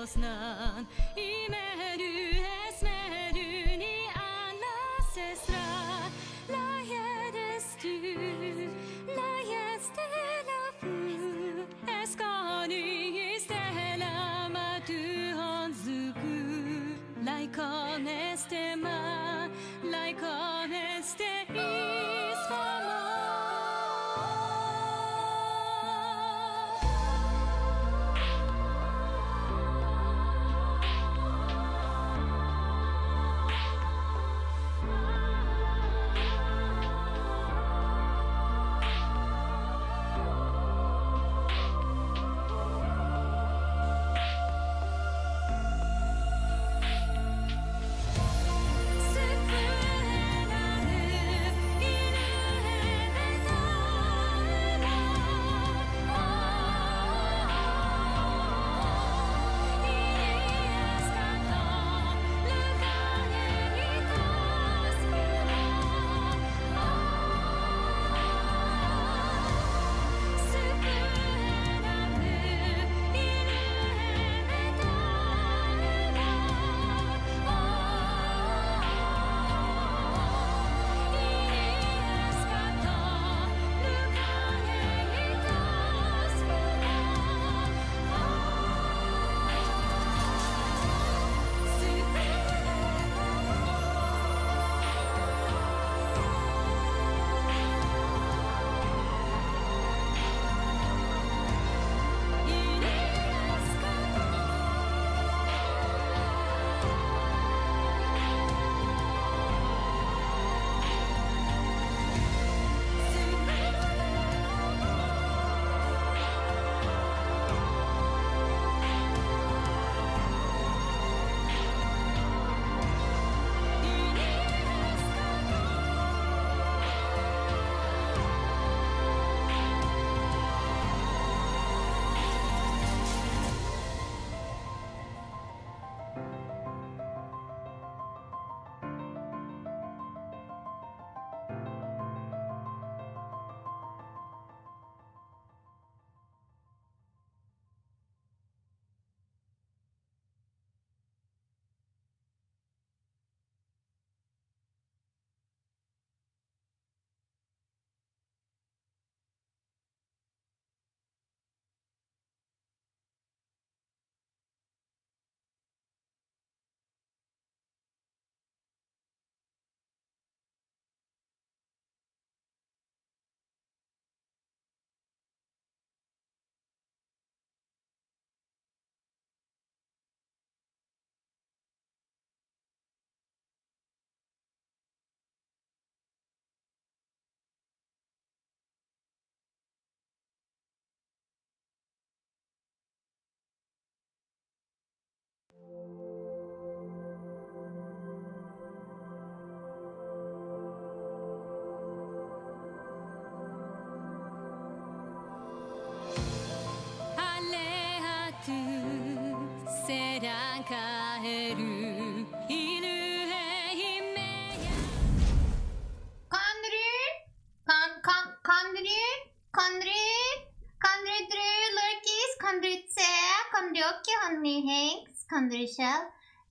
snön i meru esmeru ni ancestral laiedes tu laieste la fu escani stella ma tu onzuku like on estema like on este is famo.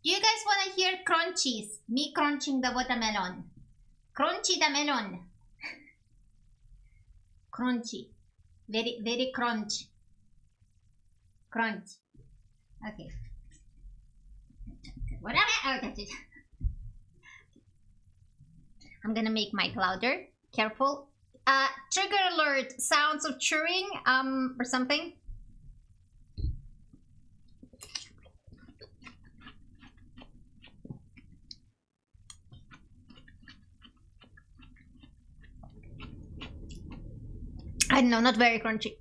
Do you guys want to hear crunchies? Me crunching the watermelon. Crunchy the melon. Crunchy. Very, very crunch. Crunch. Okay. Whatever. Oh, that's it. I'm gonna make mic louder. Careful. Trigger alert. Sounds of chewing. Or something. I don't know, not very crunchy.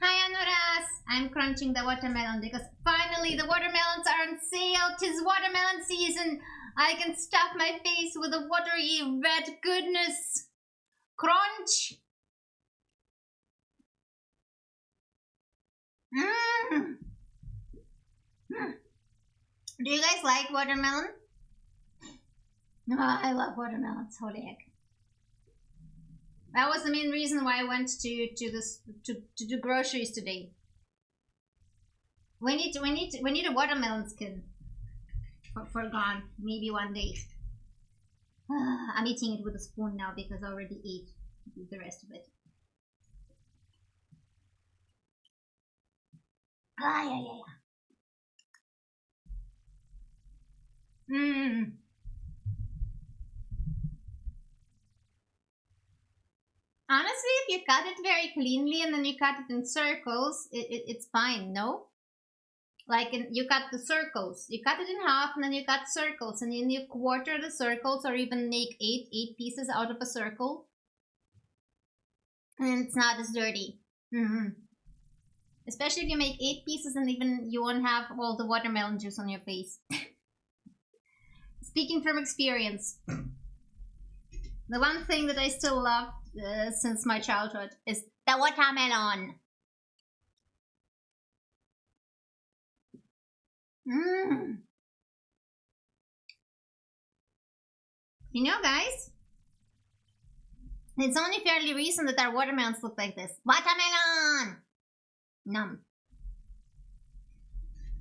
Hi Anuras! I'm crunching the watermelon because finally the watermelons are on sale. 'Tis watermelon season. I can stuff my face with the watery red goodness. Crunch! Do you guys like watermelon? No, I love watermelons. Holy heck. That was the main reason why I went to do groceries today. We need a watermelon skin for gone. Maybe one day. I'm eating it with a spoon now because I already ate the rest of it. Yeah. Honestly, if you cut it very cleanly and then you cut it in circles, it's fine, no? Like you cut the circles. You cut it in half and then you cut circles and then you quarter the circles or even make eight pieces out of a circle. And it's not as dirty. Especially if you make 8 pieces and even you won't have all the watermelon juice on your face. Speaking from experience. The one thing that I still love since my childhood is the watermelon. You know, guys, it's only fairly recent that our watermelons look like this. Watermelon! Nom.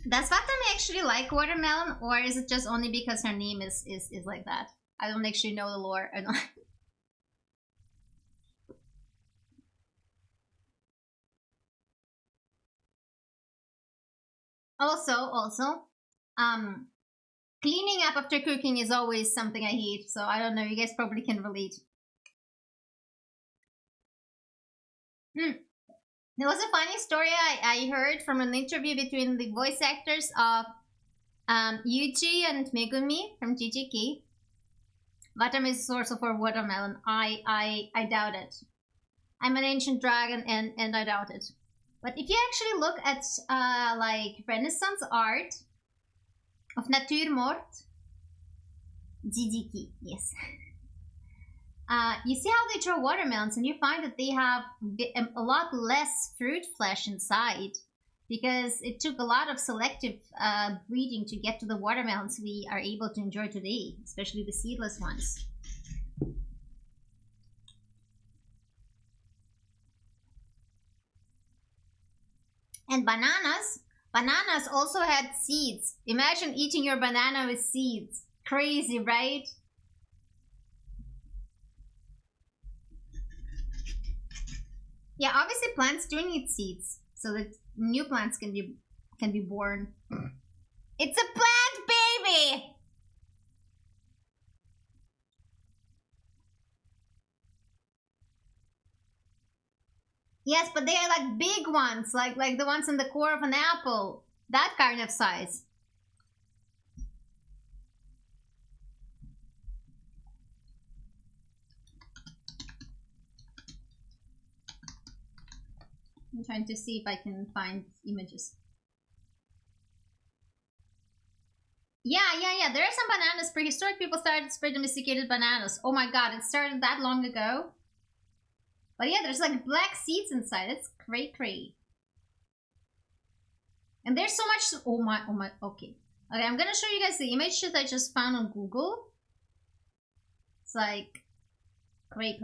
Does Fatame actually like watermelon, or is it just only because her name is like that? I don't actually know the lore. I don't. Also, cleaning up after cooking is always something I hate, so I don't know, you guys probably can relate. There was a funny story I heard from an interview between the voice actors of Yuji and Megumi from GGK. Watame is a source for watermelon. I doubt it. I'm an ancient dragon and I doubt it. But if you actually look at like Renaissance art of Naturmort, GGK, yes. You see how they draw watermelons and you find that they have a lot less fruit flesh inside because it took a lot of selective breeding to get to the watermelons we are able to enjoy today, especially the seedless ones. And bananas also had seeds. Imagine eating your banana with seeds. Crazy, right? Yeah, obviously plants do need seeds so that new plants can be born. It's a plant, baby! Yes, but they are like big ones, like the ones in the core of an apple. That kind of size. I'm trying to see if I can find images. Yeah. There are some bananas. Prehistoric people started to spread domesticated bananas. Oh my god, it started that long ago. But yeah, there's like black seeds inside. It's cray. And there's so much. Oh my. Okay, I'm gonna show you guys the image that I just found on Google. It's like cray.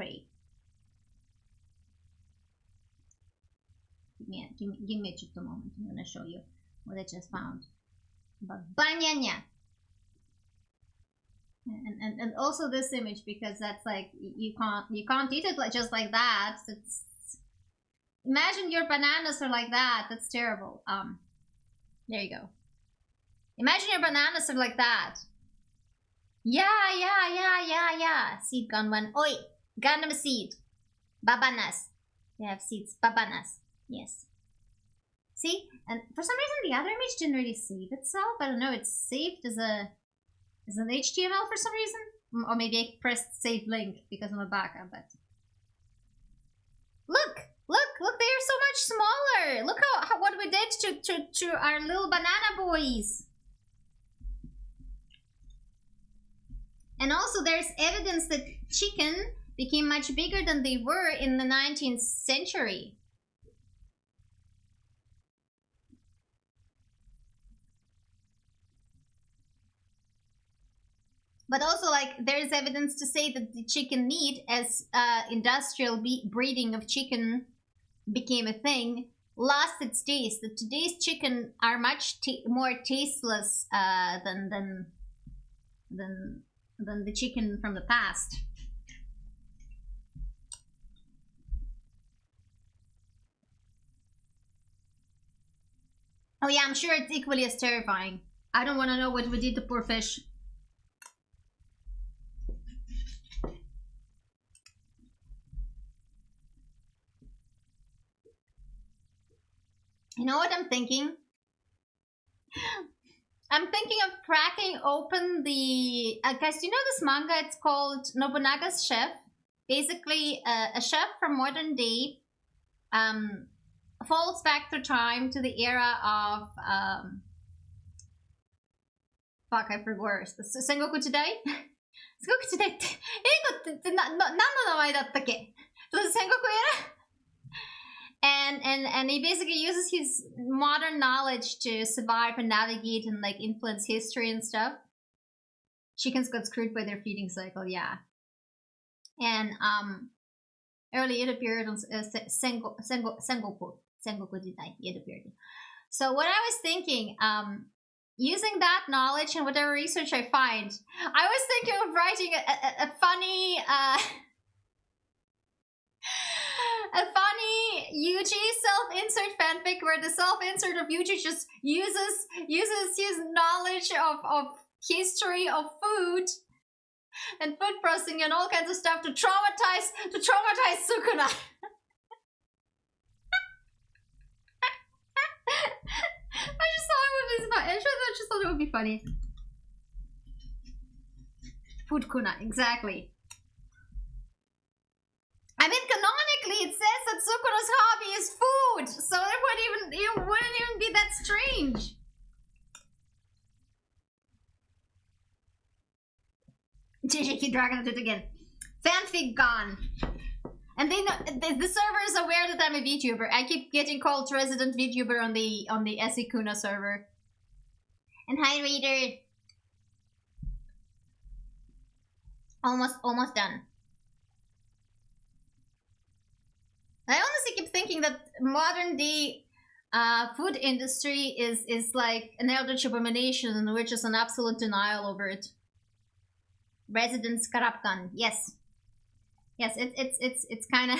Give me just a moment. I'm gonna show you what I just found about banana. And also this image, because that's like you can't eat it like just like that. Imagine your bananas are like that. That's terrible. There you go. Imagine your bananas are like that. Yeah. Seed gone one. Oi, got a seed. Babanas. They have seeds. Babanas. Yes. See? And for some reason the other image didn't really save itself. I don't know. It's saved as an HTML for some reason. Or maybe I pressed save link because I'm a backup, but look, they are so much smaller. Look how what we did to our little banana boys. And also there's evidence that chicken became much bigger than they were in the 19th century. But also, like, there's evidence to say that the chicken meat, as industrial breeding of chicken became a thing, lost its taste. That today's chicken are much more tasteless than the chicken from the past. Oh yeah, I'm sure it's equally as terrifying. I don't want to know what we did to poor fish. You know what I'm thinking? I'm thinking of cracking open the... guys, do you know this manga? It's called Nobunaga's Chef. Basically, a chef from modern day falls back through time to the era of... fuck, I forgot. Sengoku today? Sengoku today って、英語って何の名前だったっけ? Does it Sengoku era? And he basically uses his modern knowledge to survive and navigate and like influence history and stuff. Chickens got screwed by their feeding cycle, yeah. And early it appeared on Sengoku Jidai. It appeared. So what I was thinking, using that knowledge and whatever research I find, I was thinking of writing a funny. A funny Yuji self-insert fanfic where the self-insert of Yuji just uses his knowledge of history of food and food processing and all kinds of stuff to traumatize Sukuna. I just thought it would be funny. Food kuna, exactly. I mean, canonically, it says that Sukuna's hobby is food, so it wouldn't even be that strange. JJK Dragon did it again. Fanfic gone. And they know the server is aware that I'm a VTuber. I keep getting called resident VTuber on the Esikuna server. And hi, Raider. Almost done. I honestly keep thinking that modern day food industry is like an eldritch abomination and we're just an absolute denial over it. Residents Karapkan, yes. Yes, it's kind of...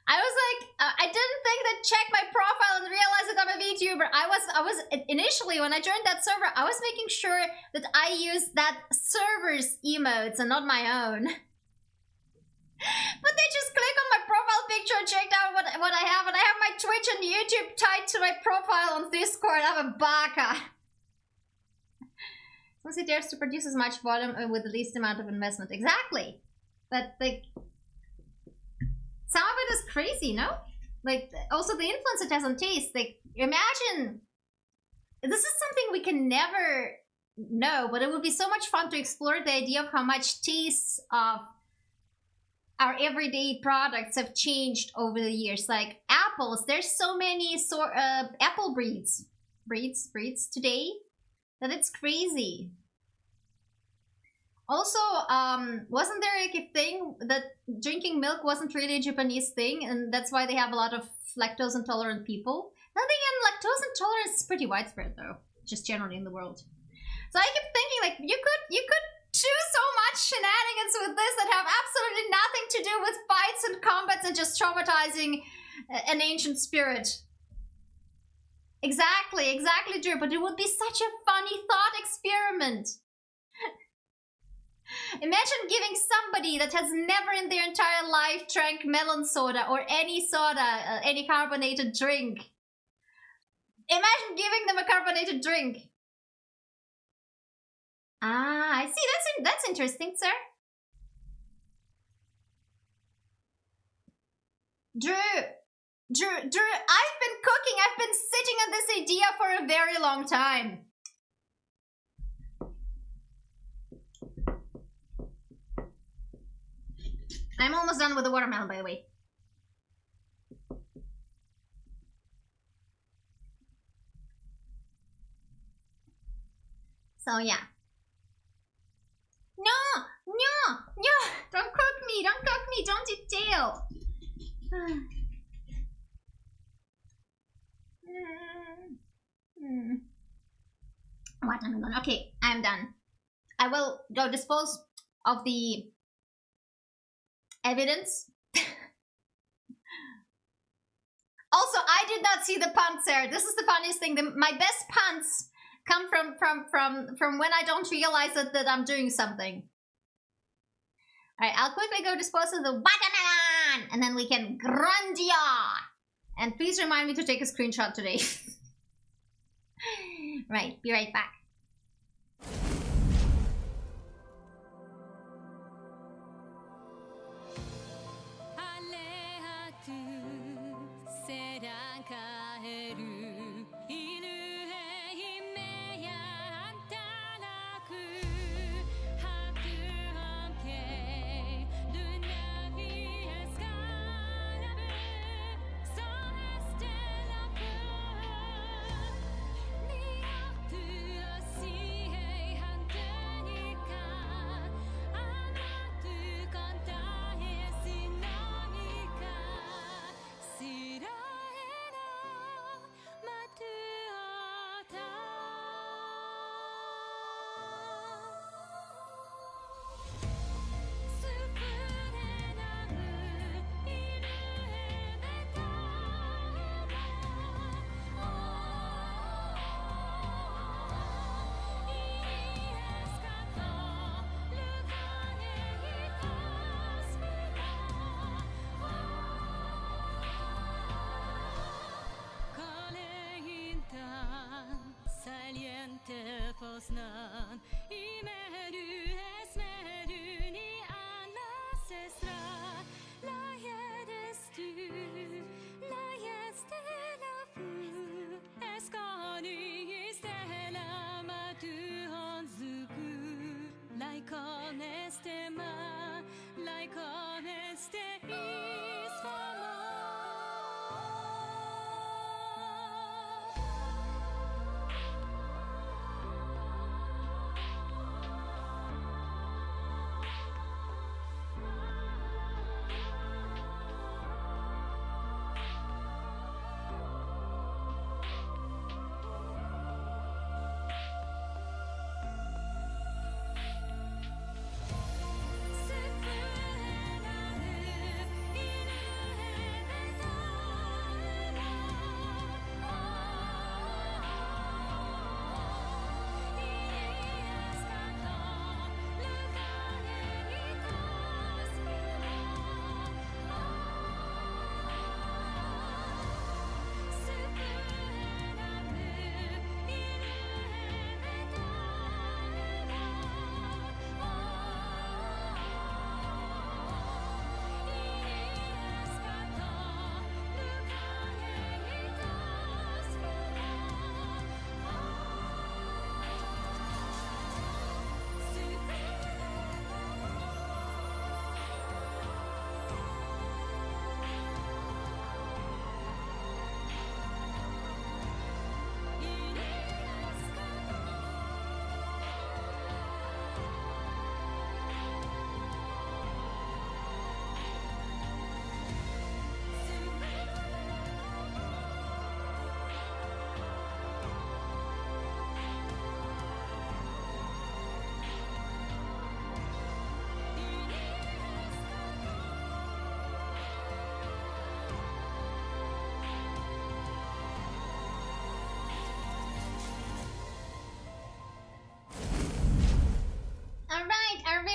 I was like, I didn't think that check my profile and realize that I'm a VTuber. I was initially, when I joined that server, I was making sure that I used that server's emotes and not my own. But they just click on my profile picture and checked out what I have, and I have my Twitch and YouTube tied to my profile on Discord. I'm a baka. Once it dares to produce as much volume with the least amount of investment. Exactly. But like, some of it is crazy, no? Like, also the influence it has on taste. Like, imagine, this is something we can never know, but it would be so much fun to explore the idea of how much tastes of our everyday products have changed over the years. Like apples, there's so many apple breeds today that it's crazy. Also, wasn't there like a thing that drinking milk wasn't really a Japanese thing, and that's why they have a lot of lactose intolerant people? Then again, lactose intolerance is pretty widespread though, just generally in the world. So I keep thinking like you could do so much shenanigans with this that have absolutely nothing to do with fights and combats and just traumatizing an ancient spirit. Exactly, Drew, but it would be such a funny thought experiment. Imagine giving somebody that has never in their entire life drank melon soda or any soda, any carbonated drink. Imagine giving them a carbonated drink. Ah, I see. That's interesting, sir. Drew, I've been cooking. I've been sitting on this idea for a very long time. I'm almost done with the watermelon, by the way. So yeah. me, don't eat tail. Watermelon. Okay, I'm done. I will go dispose of the evidence. Also, I did not see the puns there. This is the funniest thing. My best puns come from when I don't realize that I'm doing something. Alright, I'll quickly go dispose of the watermelon! And then we can Grandia! And please remind me to take a screenshot today. Right, be right back.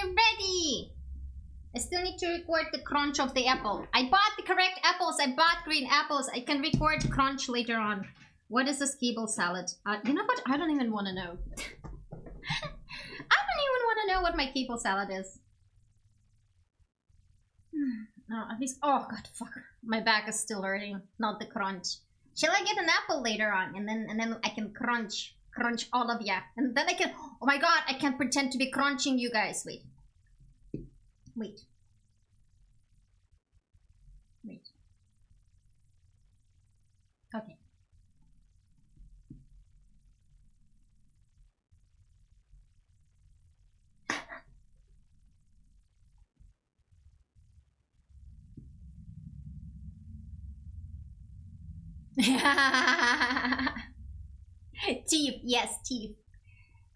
Ready! I still need to record the crunch of the apple. I bought the correct apples. I bought green apples. I can record crunch later on. What is a skibble salad? You know what? I don't even want to know. I don't even want to know what my kibble salad is. No, at least. Oh god, fuck. My back is still hurting. Not the crunch. Shall I get an apple later on, and then I can crunch all of ya, and then I can. Oh my god, I can pretend to be crunching you guys. Wait. Okay. Teeth, yes, teeth.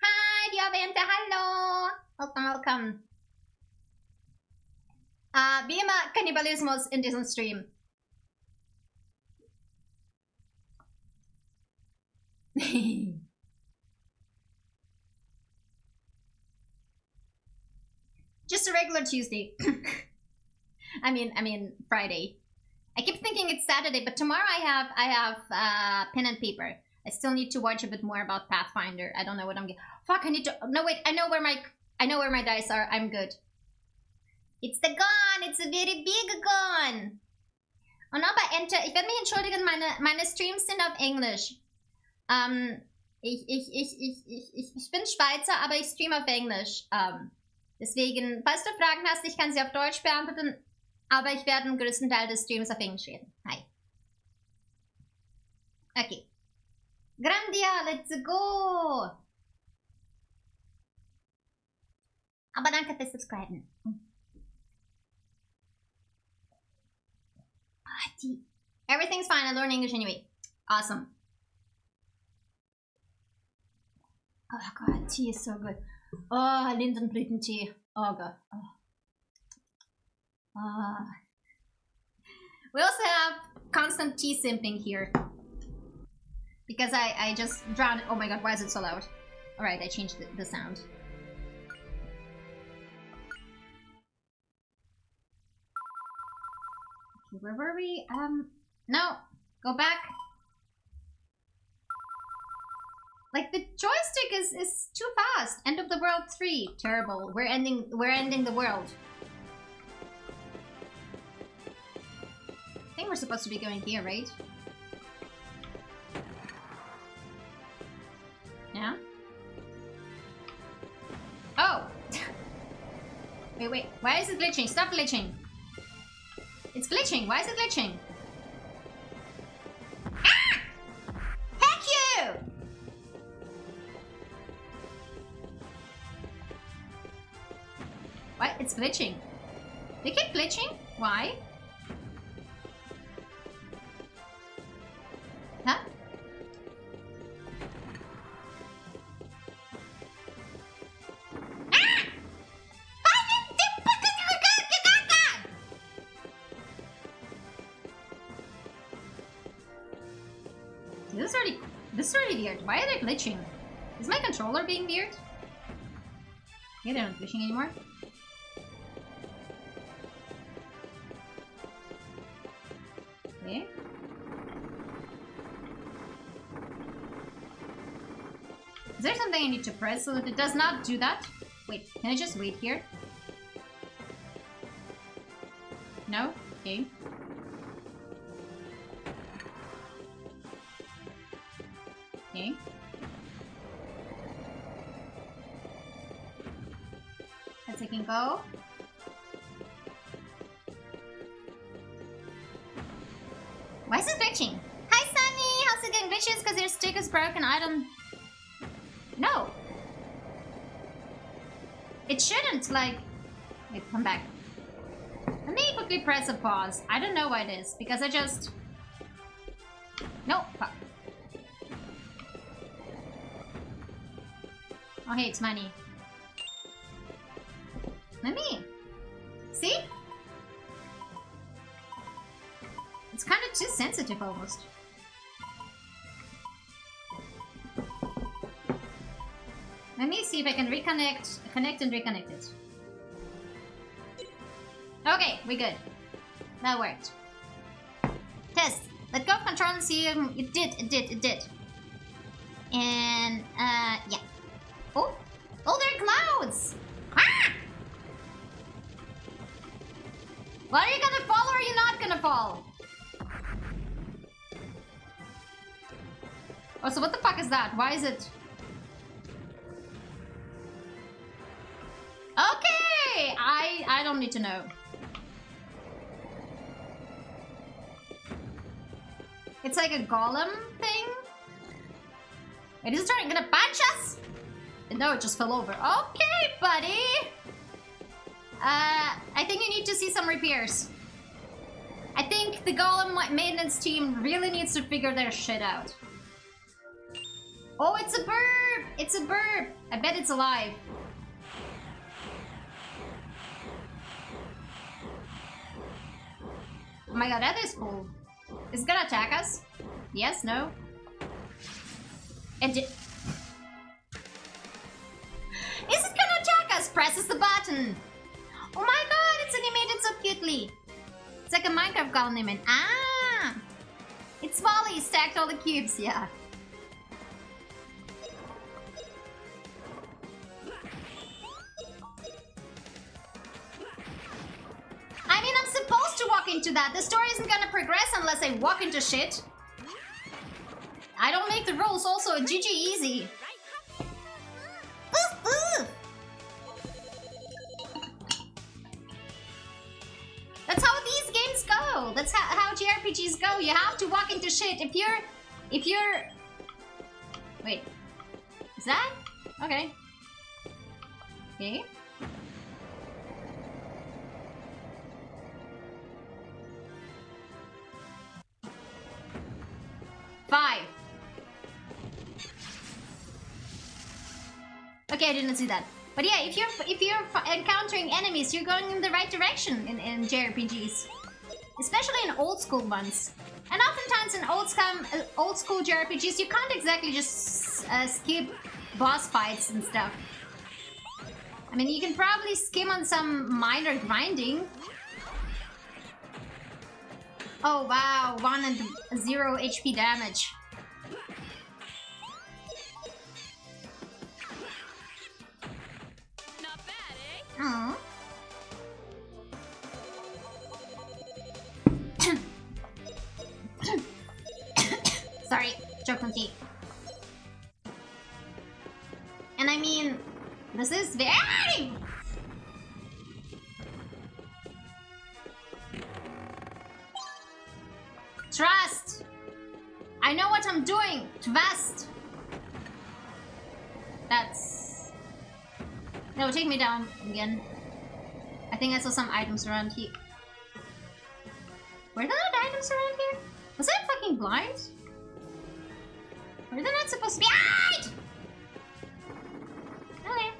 Hi, Diavente, hello. Welcome, welcome. Wie immer Kannibalismus in diesem Stream. Just a regular Tuesday. I mean Friday. I keep thinking it's Saturday, but tomorrow I have pen and paper. I still need to watch a bit more about Pathfinder. I don't know what I'm getting. Fuck, I need to. No wait, I know where my dice are. I'm good. It's the gun. It's a very big gun. Und aber ich werde mich entschuldigen. Meine Streams sind auf Englisch. Ich bin Schweizer, aber ich streame auf Englisch. Deswegen, falls du Fragen hast, ich kann sie auf Deutsch beantworten, aber ich werde den größten Teil des Streams auf Englisch reden. Hi. Okay. Grandia, let's go! Aber danke fürs Subscriben. Everything's fine, I learn English anyway. Awesome. Oh god, tea is so good. Oh, Lindenblüten-tea. Oh god. Oh. We also have constant tea simping here. Because I just drowned it. Oh my god, why is it so loud? Alright, I changed the sound. Okay, where were we? No. Go back. Like, the joystick is too fast. End of the world 3. Terrible. We're ending the world. I think we're supposed to be going here, right? Yeah? Oh! Wait. Why is it glitching? Stop glitching. It's glitching. Why is it glitching? Ah! Heck you! What? It's glitching. They keep glitching? Why? Huh? This is really weird. Why are they glitching? Is my controller being weird? Yeah, they're not glitching anymore. Okay. Is there something I need to press so that it does not do that? Wait, can I just wait here? No? Okay. Okay. Let's take and go. Why is it glitching? Hi Sunny! How's it getting glitches? Because your stick is broken. I don't... No! It shouldn't, like... Wait, come back. Let me quickly press a pause. I don't know why it is. Because I just... No, fuck. Oh hey, it's money. Let me... See? It's kind of too sensitive almost. Let me see if I can connect and reconnect it. Okay, we're good. That worked. Test. Let go of control and see if it did. And, yeah. Oh, there are clouds! Ah! Well, are you gonna fall or are you not gonna fall? Oh, so what the fuck is that? Why is it... Okay! I don't need to know. It's like a golem thing? Wait, is it gonna punch us? No, it just fell over. Okay, buddy! I think you need to see some repairs. I think the golem maintenance team really needs to figure their shit out. Oh, it's a burp! It's a burp! I bet it's alive. Oh my god, that is cool. Is it gonna attack us? Yes, no? And is it gonna attack us? Presses the button. Oh my god, it's animated so cutely. It's like a Minecraft golem animation. Ah! It's Molly stacked all the cubes, yeah. I mean, I'm supposed to walk into that. The story isn't gonna progress unless I walk into shit. I don't make the rules also. GG easy. Oof, oof. That's how these games go. That's how JRPGs go. You have to walk into shit. If you're... Wait. Is that? Okay. Okay. Five. Okay, I didn't see that. But yeah, if you're encountering enemies, you're going in the right direction in JRPGs, especially in old school ones. And oftentimes in old school JRPGs, you can't exactly just skip boss fights and stuff. I mean, you can probably skim on some minor grinding. Oh wow, 1 and 0 HP damage. Not bad, eh? Aww. Sorry, choke on tea. And I mean, this is very... Trust! I know what I'm doing! Trust! That's... No, take me down again. I think I saw some items around here. Were there not items around here? Was I fucking blind? Were they not supposed to be? Ah! Okay.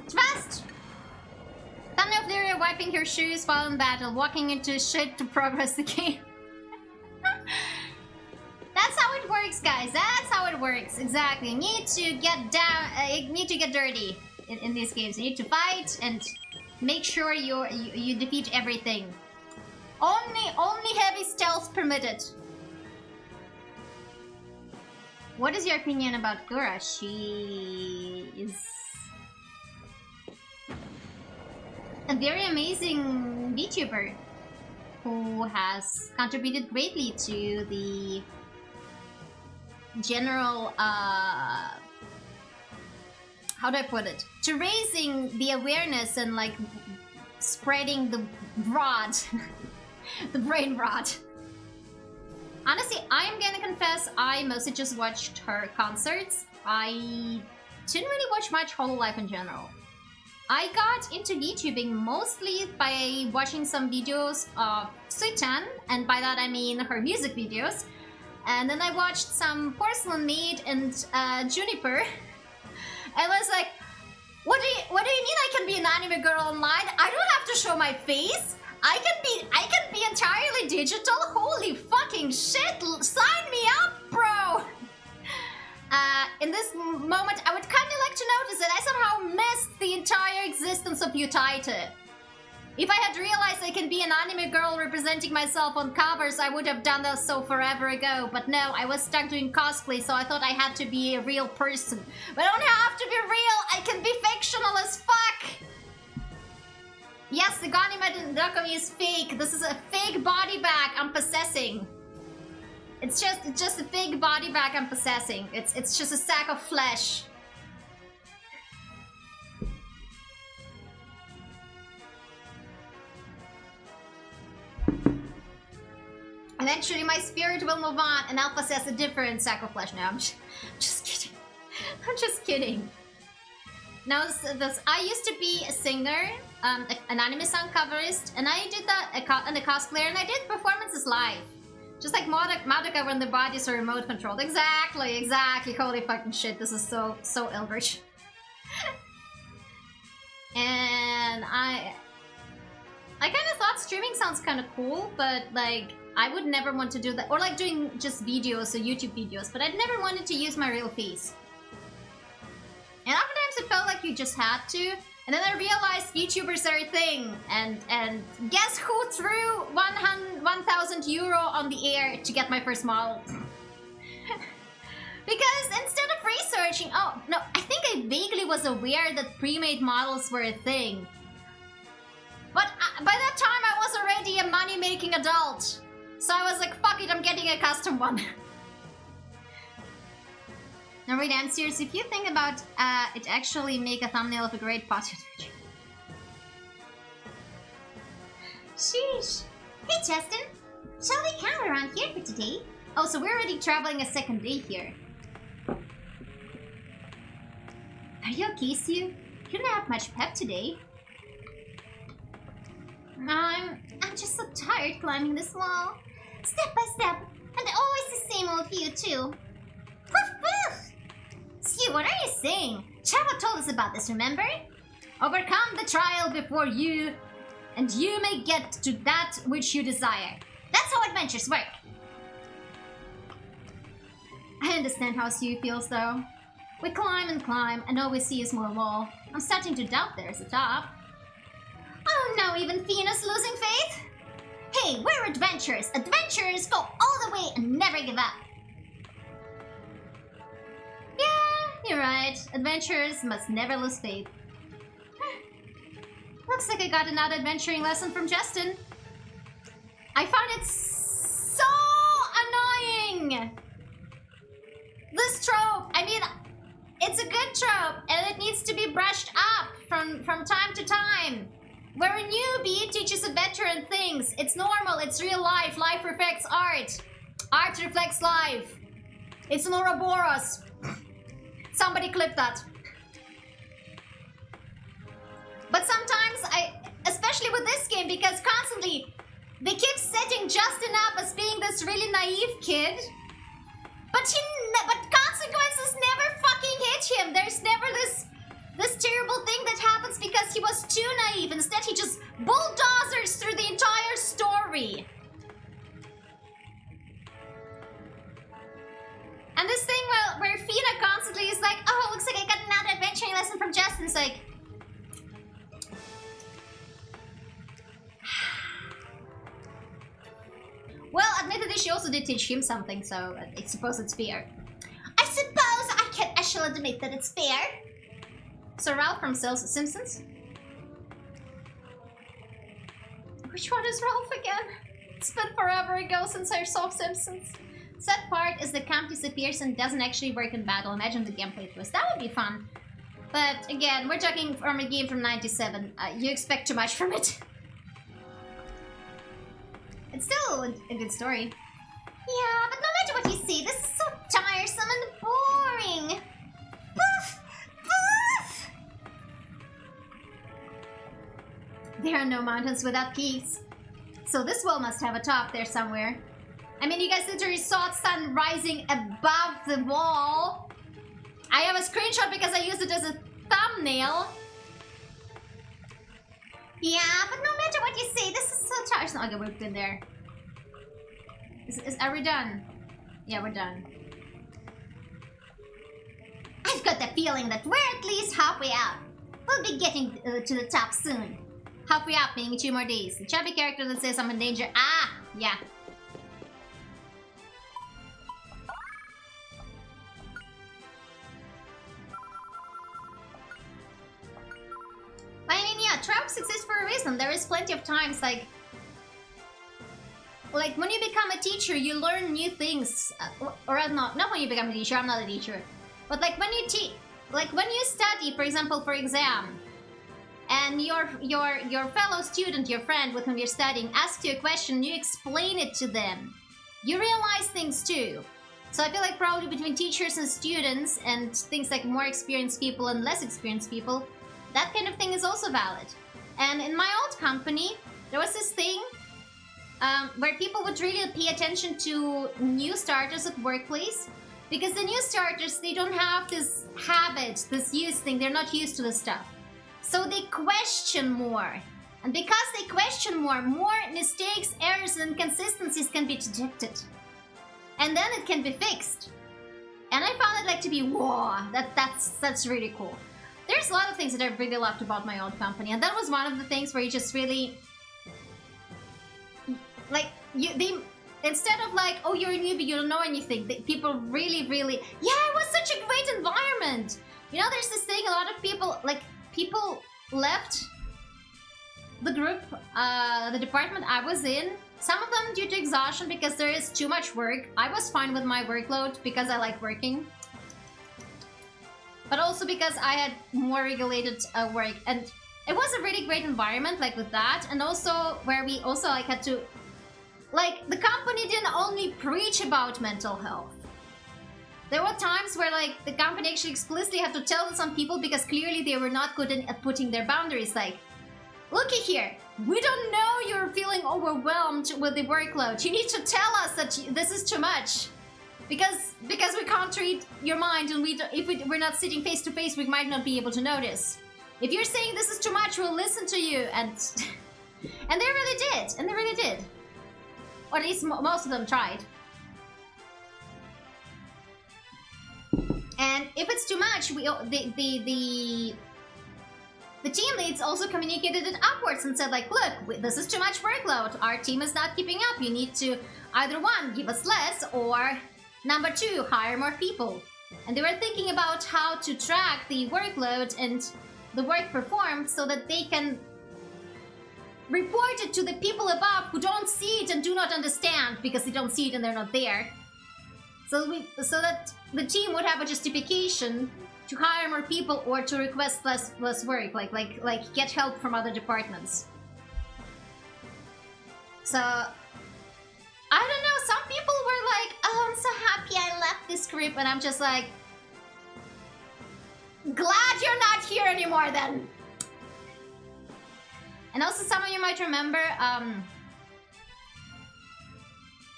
Trust! Thumbnail of Lyria wiping her shoes while in battle, walking into shit to progress the game. That's how it works, guys. That's how it works. Exactly. You need to get down. You need to get dirty in these games. You need to fight and make sure you defeat everything. Only heavy stealth permitted. What is your opinion about Gura? She is a very amazing VTuber who has contributed greatly to the general, how do I put it? To raising the awareness and like spreading the rot, the brain rot. Honestly, I'm gonna confess, I mostly just watched her concerts. I didn't really watch much Hololive in general. I got into VTubing mostly by watching some videos of Suitan, and by that I mean her music videos. And then I watched some Porcelain Maid and Juniper. I was like, what do you mean I can be an anime girl online? I don't have to show my face. I can be entirely digital. Holy fucking shit! Sign me up, bro. In this moment, I would kind of like to notice that I somehow missed the entire existence of Utaite. If I had realized I can be an anime girl representing myself on covers, I would have done that so forever ago. But no, I was stuck doing cosplay, so I thought I had to be a real person. But I don't have to be real, I can be fictional as fuck! Yes, the Ganymede Dokami is fake. This is a fake body bag I'm possessing. It's just a fake body bag I'm possessing. It's just a sack of flesh. Eventually my spirit will move on and I'll possess a different sack of flesh. No, I'm just kidding. I'm just kidding. Now, I used to be a singer, an anime song coverist, and I did that and a cosplayer, and I did performances live. Just like Madoka when the bodies are remote controlled. Exactly. Holy fucking shit, this is so Eldritch. And I kind of thought streaming sounds kind of cool, but like I would never want to do that, or like doing just videos or YouTube videos, but I'd never wanted to use my real face. And oftentimes it felt like you just had to, and then I realized YouTubers are a thing, and guess who threw 1,000 euro on the air to get my first model? Because instead of researching, oh no, I think I vaguely was aware that pre-made models were a thing. But by that time I was already a money-making adult. So I was like, fuck it, I'm getting a custom one. No, wait, I'm serious. If you think about it, actually make a thumbnail of a great posture. Sheesh. Hey, Justin. Shall we camp around here for today? Oh, so we're already traveling a second day here. Are you okay, Sue? You didn't have much pep today. I'm just so tired climbing this wall. Step by step. And always the same old view, too. Poof, poof! Sue, what are you saying? Chava told us about this, remember? Overcome the trial before you, and you may get to that which you desire. That's how adventures work. I understand how Sue feels, though. We climb and climb, and all we see is more wall. I'm starting to doubt there's a top. Oh no, even Venus losing faith? Hey, we're adventurers. Adventurers go all the way and never give up. Yeah, you're right. Adventurers must never lose faith. Looks like I got another adventuring lesson from Justin. I found it so annoying. This trope, I mean, it's a good trope, and it needs to be brushed up from time to time. Where a newbie teaches a veteran things. It's normal, it's real life. Life reflects art. Art reflects life. It's an Ouroboros. Somebody clip that. But sometimes especially with this game, because constantly they keep setting Justin up as being this really naive kid. But consequences never fucking hit him. There's never this terrible thing that happens because he was too naive. Instead, he just bulldozers through the entire story. And this thing where Fina constantly is like, oh, looks like I got another adventuring lesson from Justin. It's like... Well, admittedly, she also did teach him something, so I suppose it's fair. I suppose I shall admit that it's fair. So Ralph from Simpsons? Which one is Ralph again? It's been forever ago since I saw Simpsons. Sad part is the camp disappears and doesn't actually work in battle. Imagine the gameplay twist. That would be fun. But again, we're talking from a game from 97. You expect too much from it. It's still a good story. Yeah, but no matter what you say, this is so tiresome and boring. Boof! Boof! There are no mountains without peaks. So this wall must have a top there somewhere. I mean, you guys literally saw sun rising above the wall. I have a screenshot because I used it as a thumbnail. Yeah, but no matter what you say, this is so tiresome. Okay, we've been there. Are we done? Yeah, we're done. I've got the feeling that we're at least halfway out. We'll be getting to the top soon. Halfway up, meaning 2 more days. The chubby character that says I'm in danger. Ah, yeah. I mean, yeah, tropes exist for a reason. There is plenty of times, like when you become a teacher, you learn new things. Or not when you become a teacher. I'm not a teacher, but like when you when you study, for example, for exam, and your fellow student, your friend with whom you're studying, asks you a question, you explain it to them. You realize things too. So I feel like probably between teachers and students and things like more experienced people and less experienced people, that kind of thing is also valid. And in my old company, there was this thing where people would really pay attention to new starters at workplace, because the new starters, they don't have this habit, this use thing, they're not used to this stuff. So they question more. And because they question more mistakes, errors, and inconsistencies can be detected. And then it can be fixed. And I found it like to be, whoa, that's really cool. There's a lot of things that I really loved about my old company, and that was one of the things where you just really, like, instead of like, oh, you're a newbie, you don't know anything, people really, yeah, it was such a great environment. You know, there's this thing, a lot of people, like, people left the group, the department I was in, some of them due to exhaustion because there is too much work. I was fine with my workload because I like working. But also because I had more regulated work, and it was a really great environment, like with that, and also where we also like had to, like, the company didn't only preach about mental health. There were times where like the company actually explicitly had to tell some people because clearly they were not good at putting their boundaries, like, looky here, we don't know you're feeling overwhelmed with the workload. You need to tell us that this is too much. Because we can't read your mind, and if we're not sitting face to face, we might not be able to notice. If you're saying this is too much, we'll listen to you, and they really did, or at least most of them tried. And if it's too much, the team leads also communicated it upwards and said, like, look, this is too much workload. Our team is not keeping up. You need to either one, give us less, or number two, hire more people. And they were thinking about how to track the workload and the work performed so that they can report it to the people above who don't see it and do not understand because they don't see it and they're not there. So that the team would have a justification to hire more people or to request less work, like get help from other departments. So I don't know, some people were like, oh, I'm so happy I left this group, and I'm just like, glad you're not here anymore then. And also some of you might remember,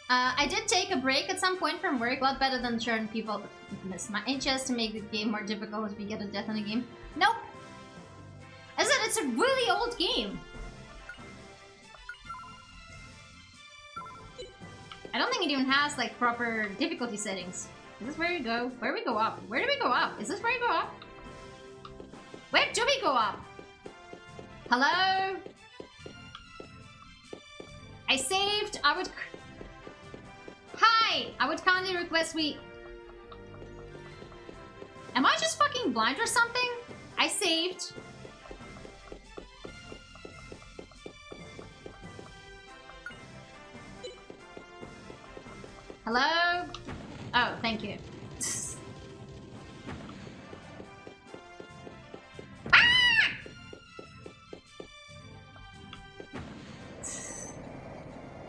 I did take a break at some point from work, a lot better than turn people miss my interest to make the game more difficult if we get a death in the game. Nope. As I said, it's a really old game. I don't think it even has like proper difficulty settings. Is this where we go? Where do we go up? Where do we go up? Is this where we go up? Where do we go up? Hello? I saved. Hi! I would kindly request we... Am I just fucking blind or something? I saved. Hello? Oh, thank you. Ah!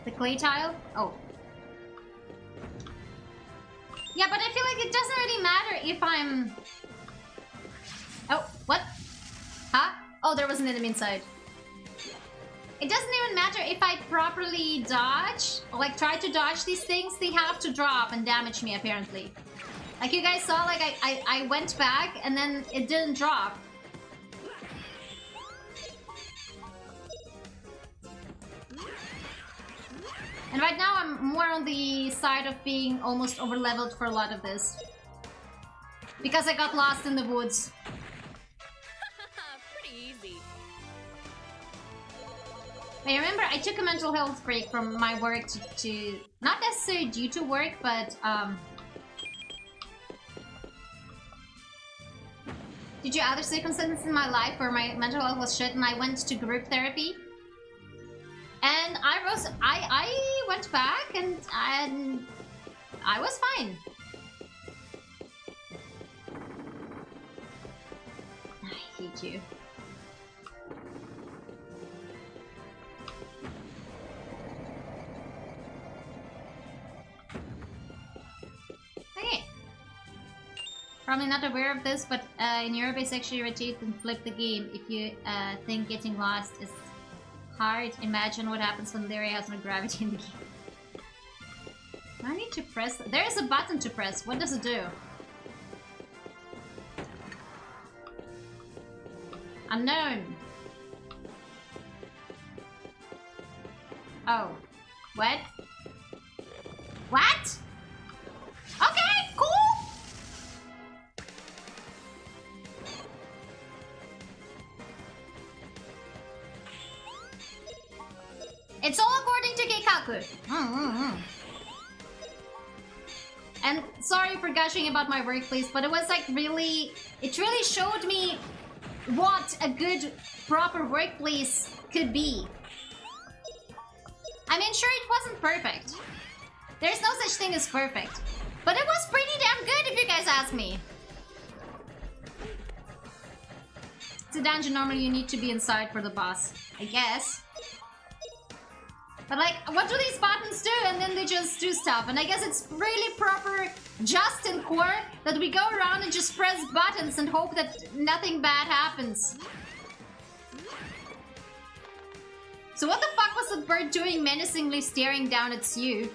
The clay tile? Oh. Yeah, but I feel like it doesn't really matter if I'm... Oh, what? Huh? Oh, there was an enemy inside. It doesn't even matter if I properly dodge, or like try to dodge these things, they have to drop and damage me apparently. Like you guys saw, like I went back and then it didn't drop. And right now I'm more on the side of being almost over-leveled for a lot of this. Because I got lost in the woods. Pretty easy. I remember I took a mental health break from my work to not necessarily due to work, but due to other circumstances in my life where my mental health was shit, and I went to group therapy. And I went back and I was fine. I hate you. Probably not aware of this, but in Europe it's actually rotate and flip the game. If you think getting lost is hard, imagine what happens when Lyria has no gravity in the game. I need to press... There is a button to press. What does it do? Unknown. Oh. What? What? Okay, cool! It's all according to Keikaku. And sorry for gushing about my workplace, but it was like really... It really showed me what a good, proper workplace could be. I mean, sure, it wasn't perfect. There's no such thing as perfect. But it was pretty damn good, if you guys ask me. It's a dungeon, normally you need to be inside for the boss, I guess. But like, what do these buttons do? And then they just do stuff. And I guess it's really proper, just in core, that we go around and just press buttons and hope that nothing bad happens. So what the fuck was the bird doing menacingly staring down at you?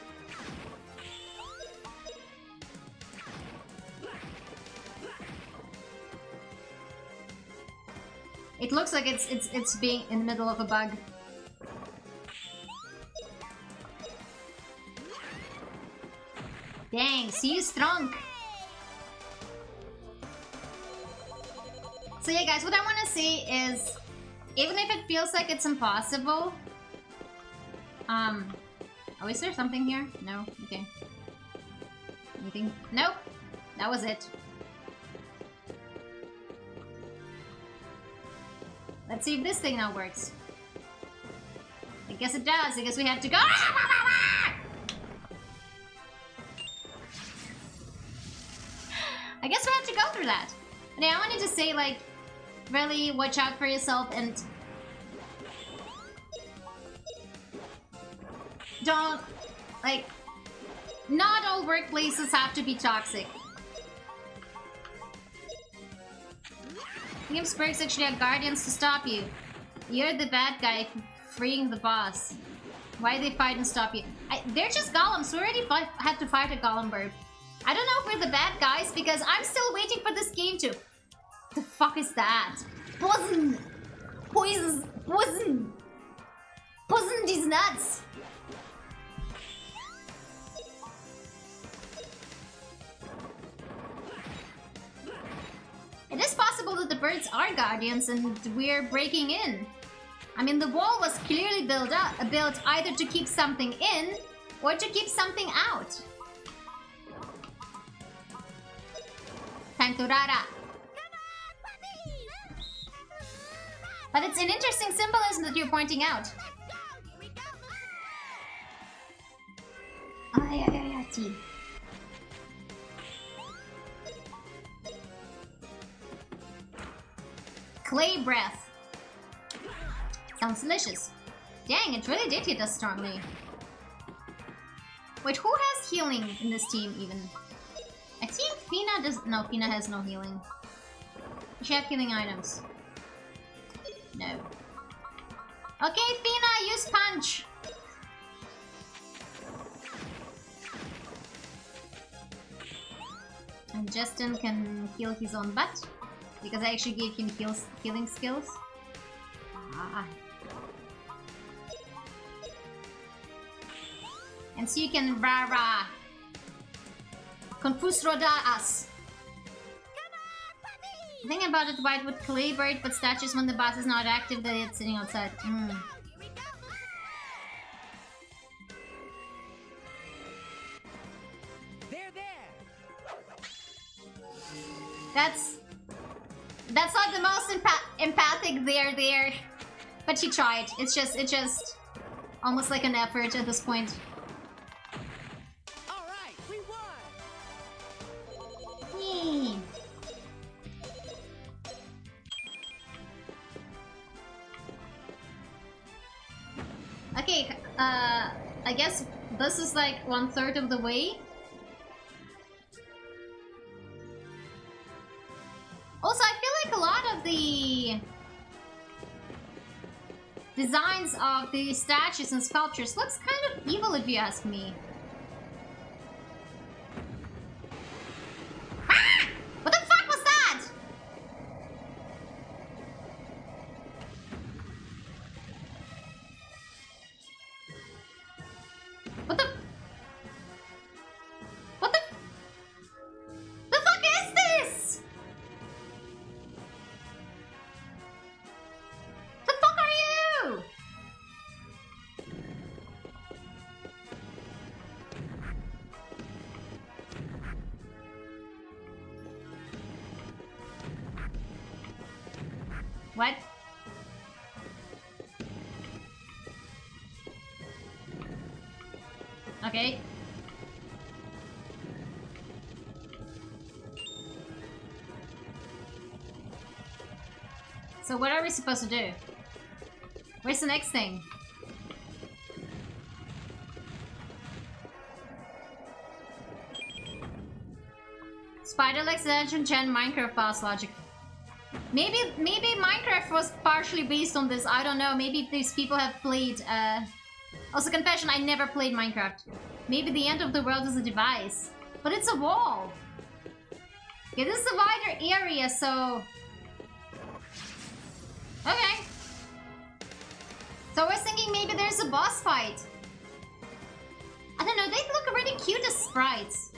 It looks like it's being in the middle of a bug. Dang, see you strong. So yeah guys, what I want to say is, even if it feels like it's impossible, oh, is there something here? No? Okay. Anything? Nope. That was it. Let's see if this thing now works. I guess it does. I guess we have to go. I guess we have to go through that. But yeah, I wanted to say, like, really watch out for yourself and don't, like, not all workplaces have to be toxic. Game's perks actually have guardians to stop you. You're the bad guy freeing the boss. Why they fight and stop you? They're just golems. We already had to fight a golem bird. I don't know if we're the bad guys because I'm still waiting for this game to... The fuck is that? Poison! Poison! Poison! Poison these nuts! It is possible that the birds are guardians and we're breaking in. I mean, the wall was clearly built either to keep something in or to keep something out. Time to rara. But it's an interesting symbolism that you're pointing out. Tea. Clay breath. Sounds delicious. Dang, it really did hit us strongly. Wait, who has healing in this team even? I think Fina does... No, Fina has no healing. Does she have healing items? No. Okay, Fina, use punch! And Justin can heal his own butt. Because I actually gave him healing skills. Ah. And so you can rah-rah. Confuse Roda us. The thing about it, White would clay bird, but statues when the boss is not active, that it's sitting outside. They're there. That's not the most empathic there. But she tried. It's just almost like an effort at this point. All right, we won. Yee. Okay, I guess this is like 1/3 of the way. Also, I feel like a lot of the designs of the statues and sculptures looks kind of evil if you ask me. Ah! What the fuck was that? What the... What the... The fuck is this? The fuck are you? What? Okay. So what are we supposed to do? Where's the next thing? Spider-Legs Legend Gen Minecraft boss logic. Maybe Minecraft was partially based on this. I don't know. Maybe these people have played. Also, confession: I never played Minecraft. Maybe the end of the world is a device, but it's a wall. Yeah, this is a wider area, so okay. So I was thinking maybe there's a boss fight. I don't know. They look really cute as sprites.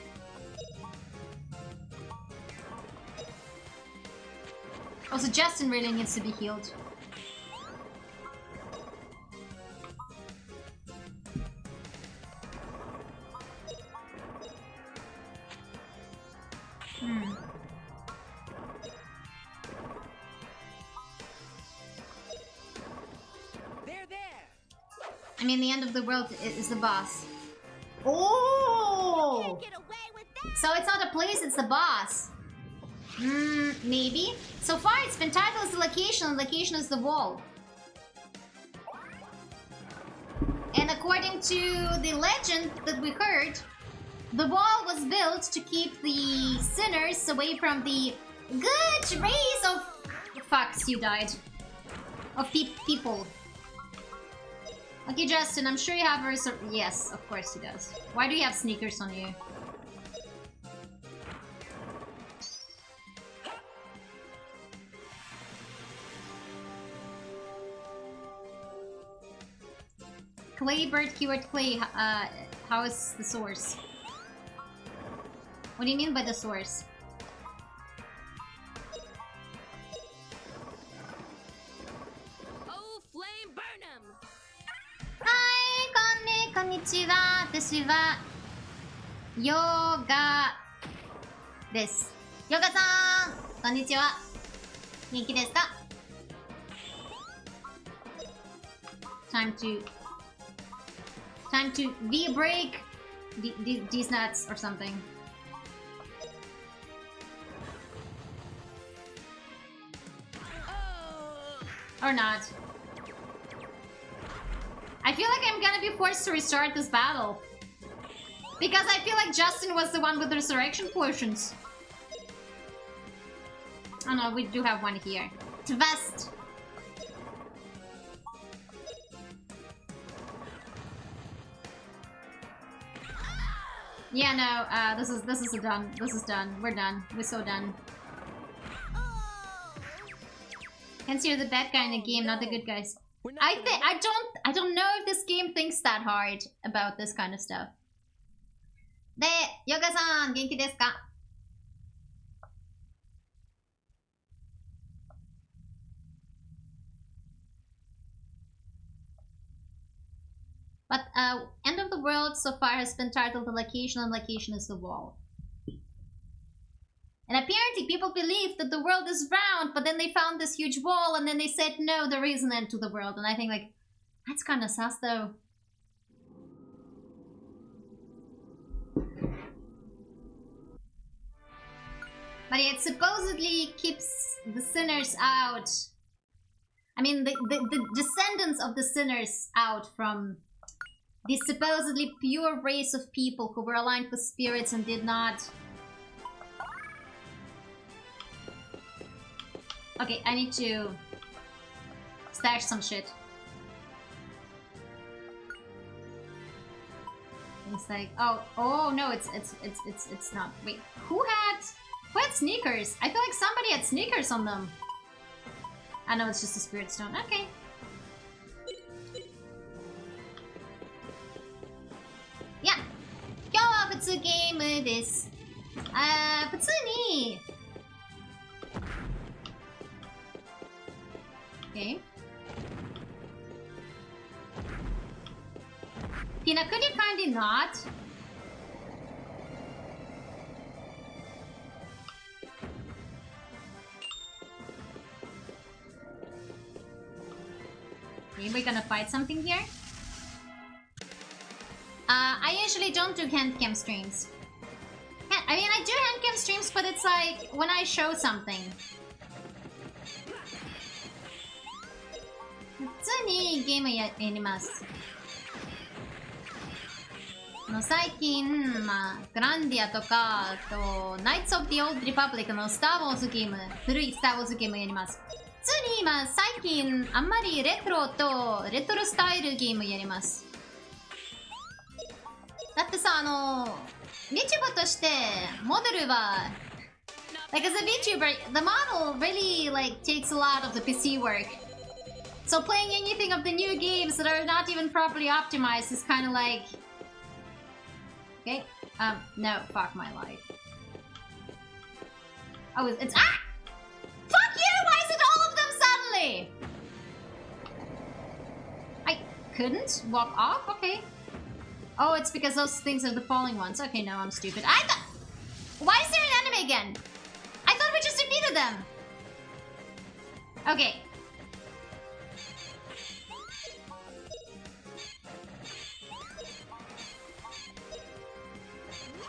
Also, Justin really needs to be healed. They're there. I mean, the end of the world is the boss. Oh! Get away with that. So it's not a place, it's the boss. Maybe. So far, it's been titled as the location, and location is the wall. And according to the legend that we heard, the wall was built to keep the sinners away from the good race of... Fucks, you died. Of people. Okay, Justin, I'm sure you have a... Yes, of course he does. Why do you have sneakers on you? Clay bird keyword clay. How is the source? What do you mean by the source? Oh, flame burn 'em. Hi, konnichiwa. 私はヨガです。ヨガさん、こんにちは。元気ですか? Time to V-break these nuts or something. Or not. I feel like I'm gonna be forced to restart this battle. Because I feel like Justin was the one with the resurrection potions. Oh no, we do have one here. Tvest. Yeah, no, this is done. This is done. We're done. We're so done. Hence you're the bad guy in the game, not the good guys. I don't know if this game thinks that hard about this kind of stuff. で、ヨガさん、元気ですか? But End of the World so far has been titled The Location, and location is the wall. And apparently people believe that the world is round, but then they found this huge wall, and then they said, no, there is an end to the world. And I think, like, that's kind of sus, though. But it supposedly keeps the sinners out. I mean, the descendants of the sinners out from this supposedly pure race of people who were aligned with spirits and did not Okay, I need to stash some shit. It's like, oh no, it's not. Wait, who had sneakers? I feel like somebody had sneakers on them. I know it's just a spirit stone. Okay. Yeah. 今日は普通ゲームです。普通に Okay. Tina, could you kindly not? Okay, we're gonna fight something here. I usually don't do handcam streams. I mean, I do handcam streams, but it's like when I show something. 普通にゲームやります。最近、グランディアとか、ナイツ・オブ・ディ・オールド・リパブリックのスター・ウォーズゲーム、古いスター・ウォーズゲームやります。普通に今、最近、あんまりレトロスタイルゲームやります。だってさ、VTuber として、モデルは、like as a VTuber, the model really like takes a lot of the PC work. So playing anything of the new games that are not even properly optimized is kind of like... Okay, no, fuck my life. Oh, it's... Ah! Fuck you! Why is it all of them suddenly? I couldn't walk off? Okay. Oh, it's because those things are the falling ones. Okay, no, I'm stupid. Why is there an enemy again? I thought we just defeated them. Okay.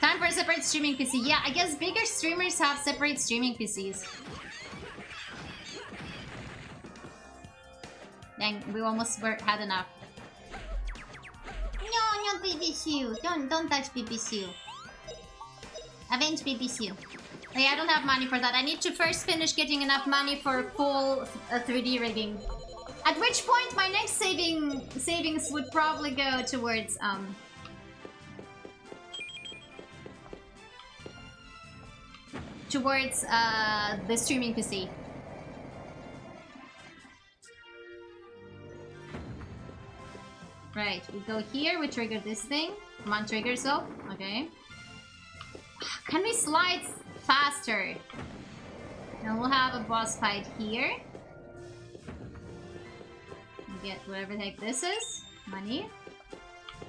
Time for a separate streaming PC. Yeah, I guess bigger streamers have separate streaming PCs. Dang, we almost had enough. No, PPCU. Don't touch PPCU. Avenge PPCU. Okay, I don't have money for that. I need to first finish getting enough money for full 3D rigging. At which point my next savings would probably go towards the streaming PC. Right, we go here, we trigger this thing. Come on, trigger so. Okay. Can we slide faster? And we'll have a boss fight here. We get whatever the heck this is. Money.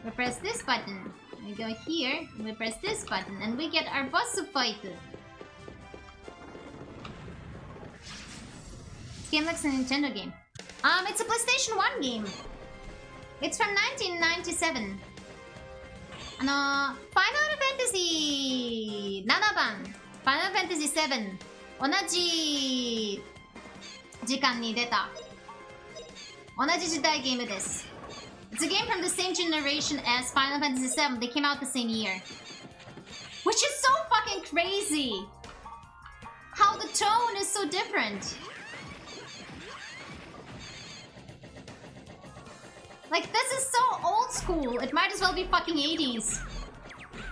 We press this button. We go here, we press this button, and we get our boss fight. This game looks like a Nintendo game. It's a PlayStation 1 game. It's from 1997. Final Fantasy 7番 Final Fantasy 7同じ時間に出た同じ時代ゲームです。It's a game from the same generation as Final Fantasy 7. They came out the same year. Which is so fucking crazy! How the tone is so different. Like, this is so old school. It might as well be fucking 80s.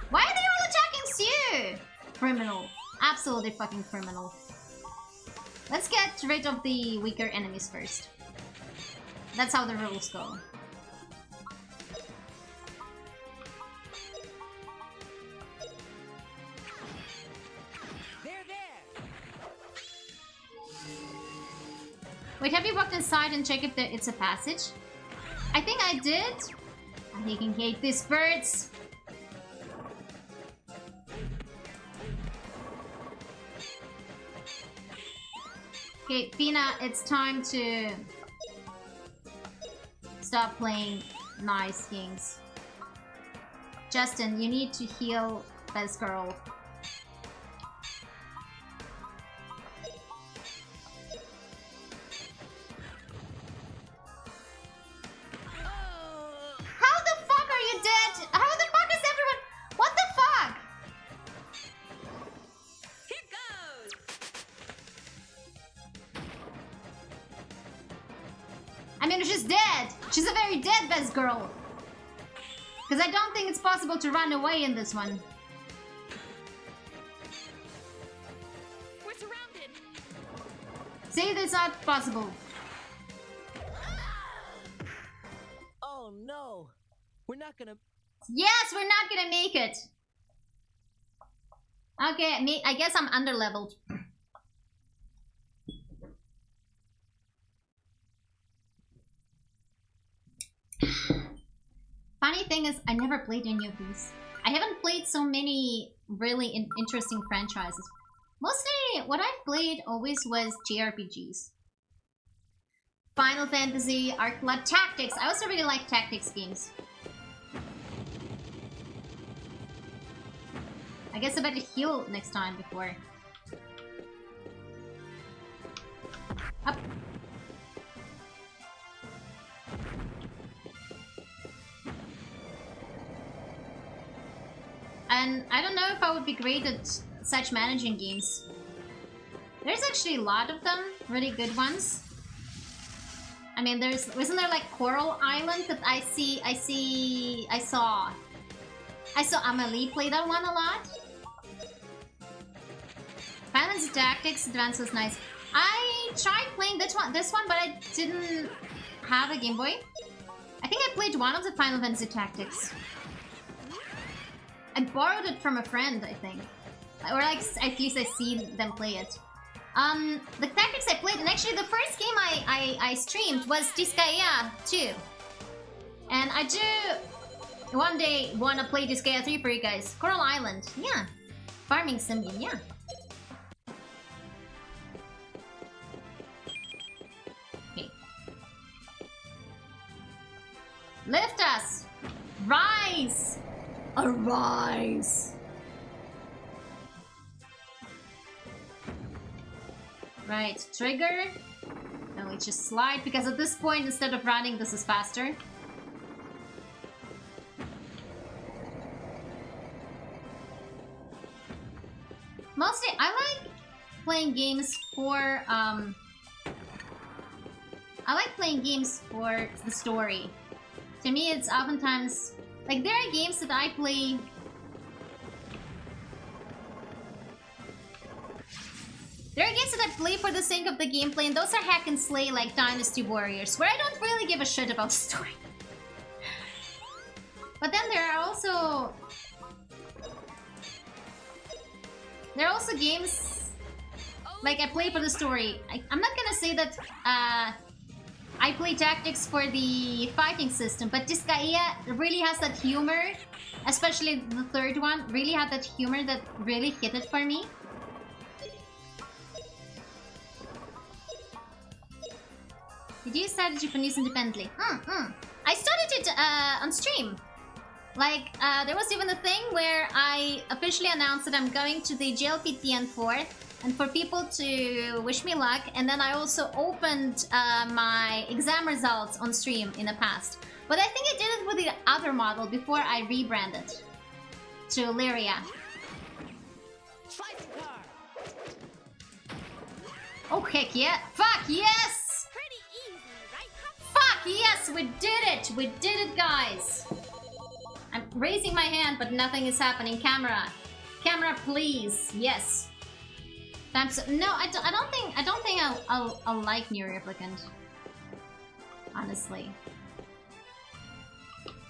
Why are they all attacking Sue? Criminal. Absolutely fucking criminal. Let's get rid of the weaker enemies first. That's how the rules go. Wait, have you walked inside and checked if it's a passage? I think I did. I fucking hate these birds. Okay, Fina, it's time to stop playing nice games. Justin, you need to heal this girl. I mean, she's dead. She's a very dead best girl. Because I don't think it's possible to run away in this one. We're surrounded. See, that's not possible. Oh no! We're not gonna... Yes, we're not gonna make it. Okay, I guess I'm underleveled. Funny thing is, I never played any of these. I haven't played so many really interesting franchises. Mostly, what I've played always was JRPGs. Final Fantasy, Arclight, Tactics. I also really like tactics games. I guess I better heal next time before. Up. And I don't know if I would be great at such managing games. There's actually a lot of them, really good ones. I mean, wasn't there like Coral Island that I saw Amelie play that one a lot. Final Fantasy Tactics Advance was nice. I tried playing this one, but I didn't have a Game Boy. I think I played one of the Final Fantasy Tactics. I borrowed it from a friend, I think. Or like, at least I see them play it. The tactics I played, and actually the first game I streamed was Disgaea 2. And I do one day want to play Disgaea 3 for you guys. Coral Island, yeah. Farming sim game, yeah. Okay. Lift us! Rise! Arise! Right, trigger. Now we just slide, because at this point, instead of running, this is faster. Mostly, I like playing games for, I like playing games for the story. To me, it's oftentimes... Like, there are games that I play... There are games that I play for the sake of the gameplay, and those are hack and slay like Dynasty Warriors, where I don't really give a shit about the story. But then there are also... There are also games... Like, I play for the story. I'm not gonna say that... I play tactics for the fighting system, but Disgaea really has that humor, especially the third one, really had that humor that really hit it for me. Did you study Japanese independently? I studied it on stream. Like, there was even a thing where I officially announced that I'm going to the JLPTN 4, and for people to wish me luck, and then I also opened my exam results on stream in the past. But I think I did it with the other model before I rebranded to Lyria. Oh heck yeah! Fuck yes! Pretty easy, right? Fuck yes! We did it! We did it, guys! I'm raising my hand, but nothing is happening. Camera, camera, please. Yes. No, I don't think I'll like New Replicant. Honestly.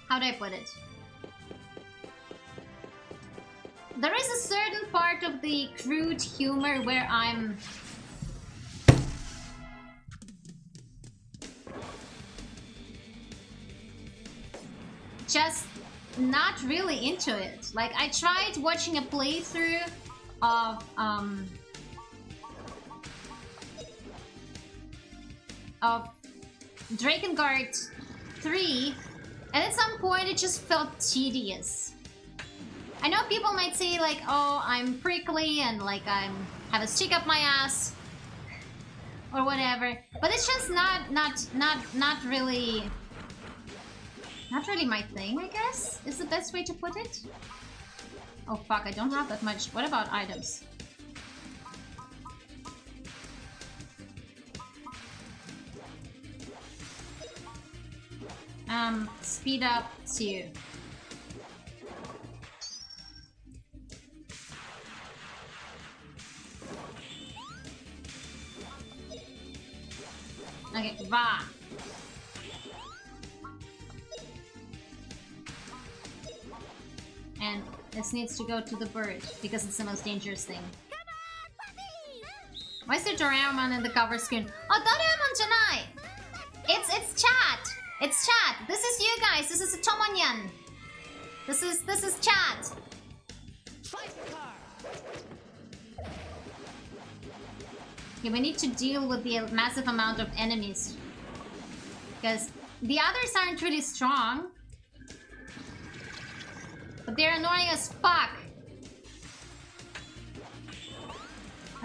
How do I put it? There is a certain part of the crude humor where I'm just not really into it. Like, I tried watching a playthrough of Drakengard 3, and at some point it just felt tedious. I know people might say like, oh, I'm prickly and like have a stick up my ass or whatever, but it's just not really my thing, I guess, is the best way to put it. Oh fuck, I don't have that much. What about items? speed up 2. Okay, va. And this needs to go to the bird because it's the most dangerous thing. Why is there Doraemon in the cover screen? Oh, Doraemon tonight! It's chat! It's chat! This is you guys! This is a Tomonyan! This is chat! Okay, we need to deal with the massive amount of enemies. Because the others aren't really strong. But they're annoying as fuck.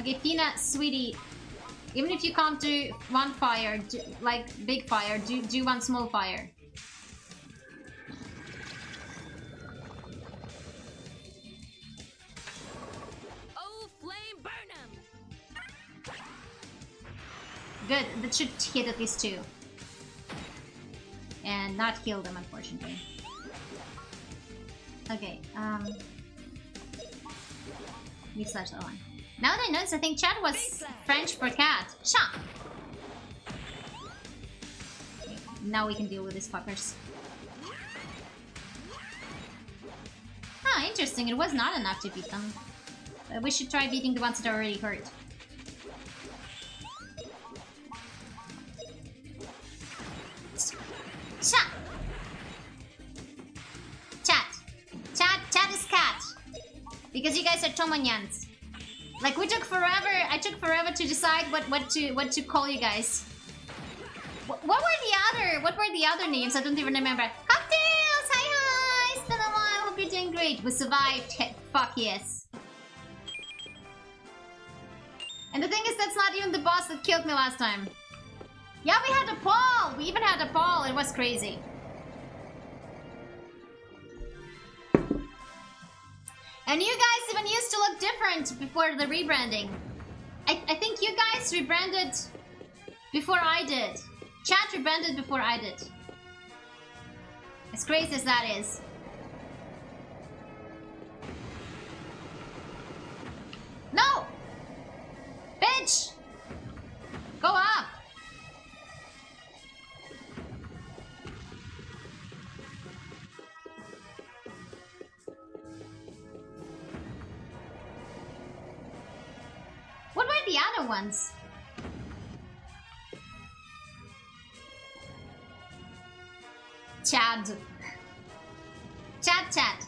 Okay, Fina, sweetie. Even if you can't do one fire, like big fire, do one small fire. Oh, flame burn 'em! Good, that should hit at least 2. And not kill them, unfortunately. Okay, we slash that one. Now that I notice, I think chat was French for cat. Sha! Okay, now we can deal with these fuckers. Ah, interesting. It was not enough to beat them. But we should try beating the ones that are already hurt. Sha! Chat is cat. Because you guys are Tomonyans. Like I took forever to decide what to call you guys. What were the other names? I don't even remember. Cocktails! Hi! It's been a while. Hope you're doing great. We survived. Fuck yes. And the thing is, that's not even the boss that killed me last time. Yeah, we had a poll! We even had a poll. It was crazy. And you guys even used to look different before the rebranding. I think you guys rebranded before I did. Chat rebranded before I did. As crazy as that is. No! Bitch! Go up! What were the other ones? Chad. Chat.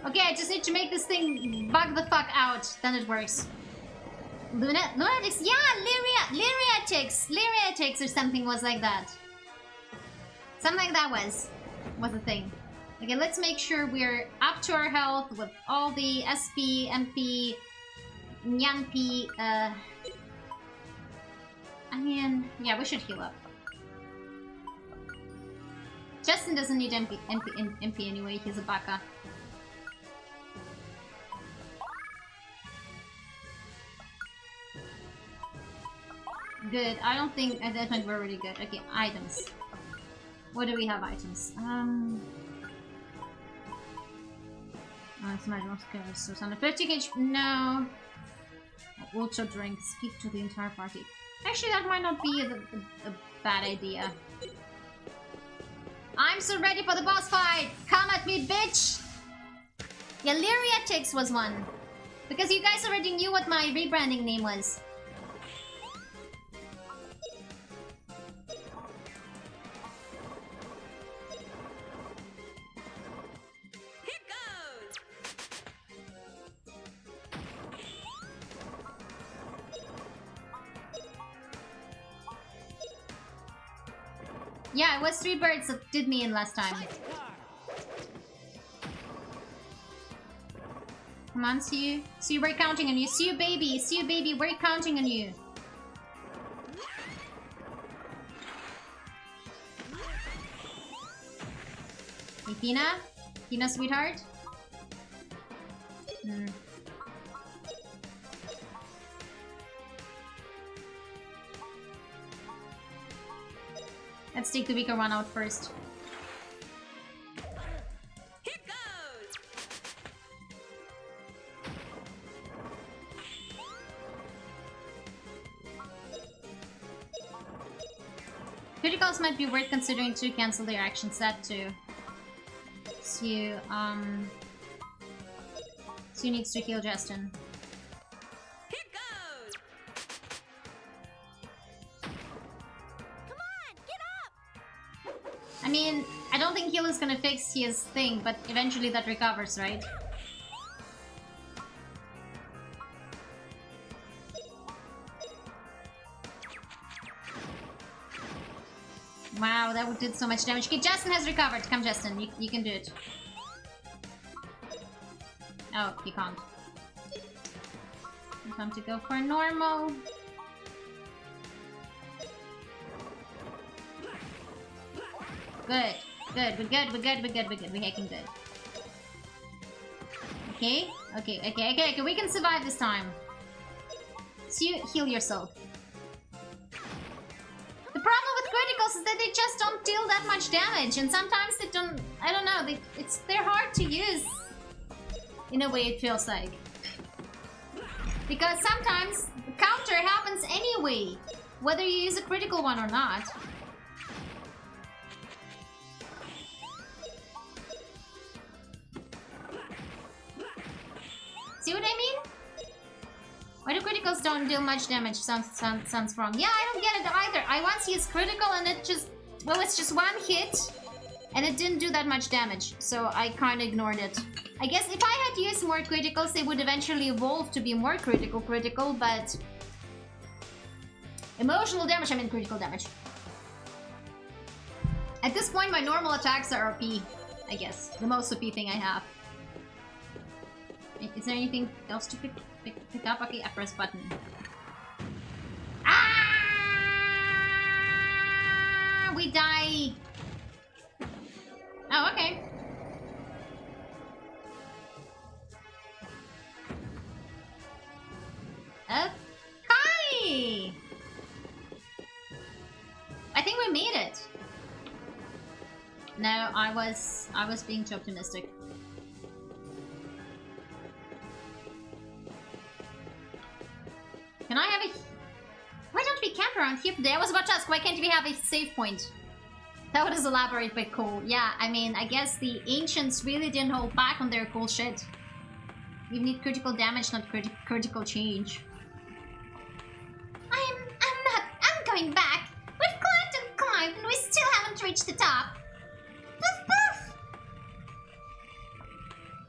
Okay, I just need to make this thing bug the fuck out, then it works. Lunatics, yeah, Lyriatics or something was like that. Something like that was the thing. Okay, let's make sure we're up to our health with all the SP, MP, Nyanpi, I mean, yeah, we should heal up. Justin doesn't need MP anyway, he's a baka. Good. I don't think at that point we're really good. Okay, items. What do we have items? It's my so sound 50 gauge. No. Ultra drink. Speak to the entire party. Actually, that might not be a bad idea. I'm so ready for the boss fight. Come at me, bitch. Yeah, Lyriatics was one. Because you guys already knew what my rebranding name was. Yeah, it was 3 birds that did me in last time. Come on, see you, we're counting on you. See you, baby, we're counting on you. Hey, Fina, sweetheart. Let's take the weaker one out first. Here goes. Criticals might be worth considering to cancel their action set too. So you needs to heal Justin. Here goes. Come on, get up. I mean, I don't think heal is gonna fix his thing, but eventually that recovers, right? Wow, that did so much damage. Okay, Justin has recovered. Come, Justin, you can do it. Oh, he can't. Time to go for normal. Good. We're good. We're hacking good. Okay. We can survive this time. So you heal yourself. The problem with criticals is that they just don't deal that much damage, and sometimes they don't. I don't know. They're hard to use. In a way, it feels like. Because sometimes the counter happens anyway, whether you use a critical one or not. See what I mean? Why do criticals don't deal much damage? Sounds wrong. Yeah, I don't get it either. I once used critical and it just... Well, it's just one hit. And it didn't do that much damage. So I kind of ignored it. I guess if I had used more criticals, they would eventually evolve to be more critical, but... Emotional damage, I mean critical damage. At this point, my normal attacks are OP, I guess. The most OP thing I have. Is there anything else to pick up? Okay, I press button. Ah! We die! Oh, okay. Okay! I think we made it. No, I was being too optimistic. Can I have a... Why don't we camp around here today? I was about to ask, why can't we have a save point? That would elaborate, but cool. Yeah, I mean, I guess the ancients really didn't hold back on their cool shit. We need critical damage, not critical change. I'm going back. We've climbed and we still haven't reached the top. Poof poof!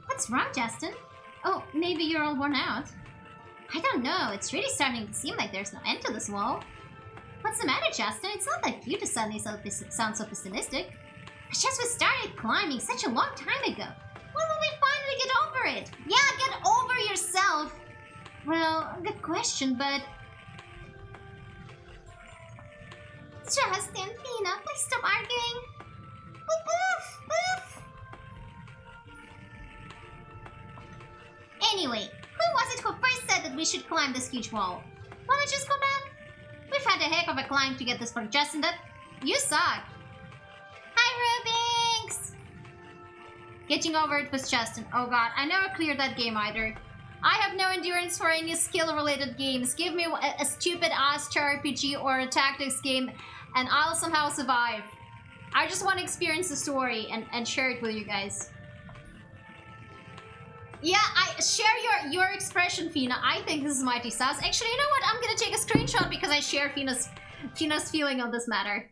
What's wrong, Justin? Oh, maybe you're all worn out. I don't know, it's really starting to seem like there's no end to this wall. What's the matter, Justin? It's not like you to suddenly sound so pessimistic. It's just we started climbing such a long time ago. When will we finally get over it? Yeah, get over yourself! Well, good question, but... Justin, Fina, please stop arguing. Woof, woof. Anyway, who was it who first said that we should climb this huge wall? Wanna just go back? We've had a heck of a climb to get this far, Justin. That you suck. Hi, Rubinks. Getting over it was Justin. Oh god, I never cleared that game either. I have no endurance for any skill-related games. Give me a stupid-ass RPG or a tactics game, and I'll somehow survive. I just want to experience the story and share it with you guys. Yeah, I share your expression, Fina. I think this is mighty sus. Actually, you know what? I'm gonna take a screenshot because I share Fina's feeling on this matter.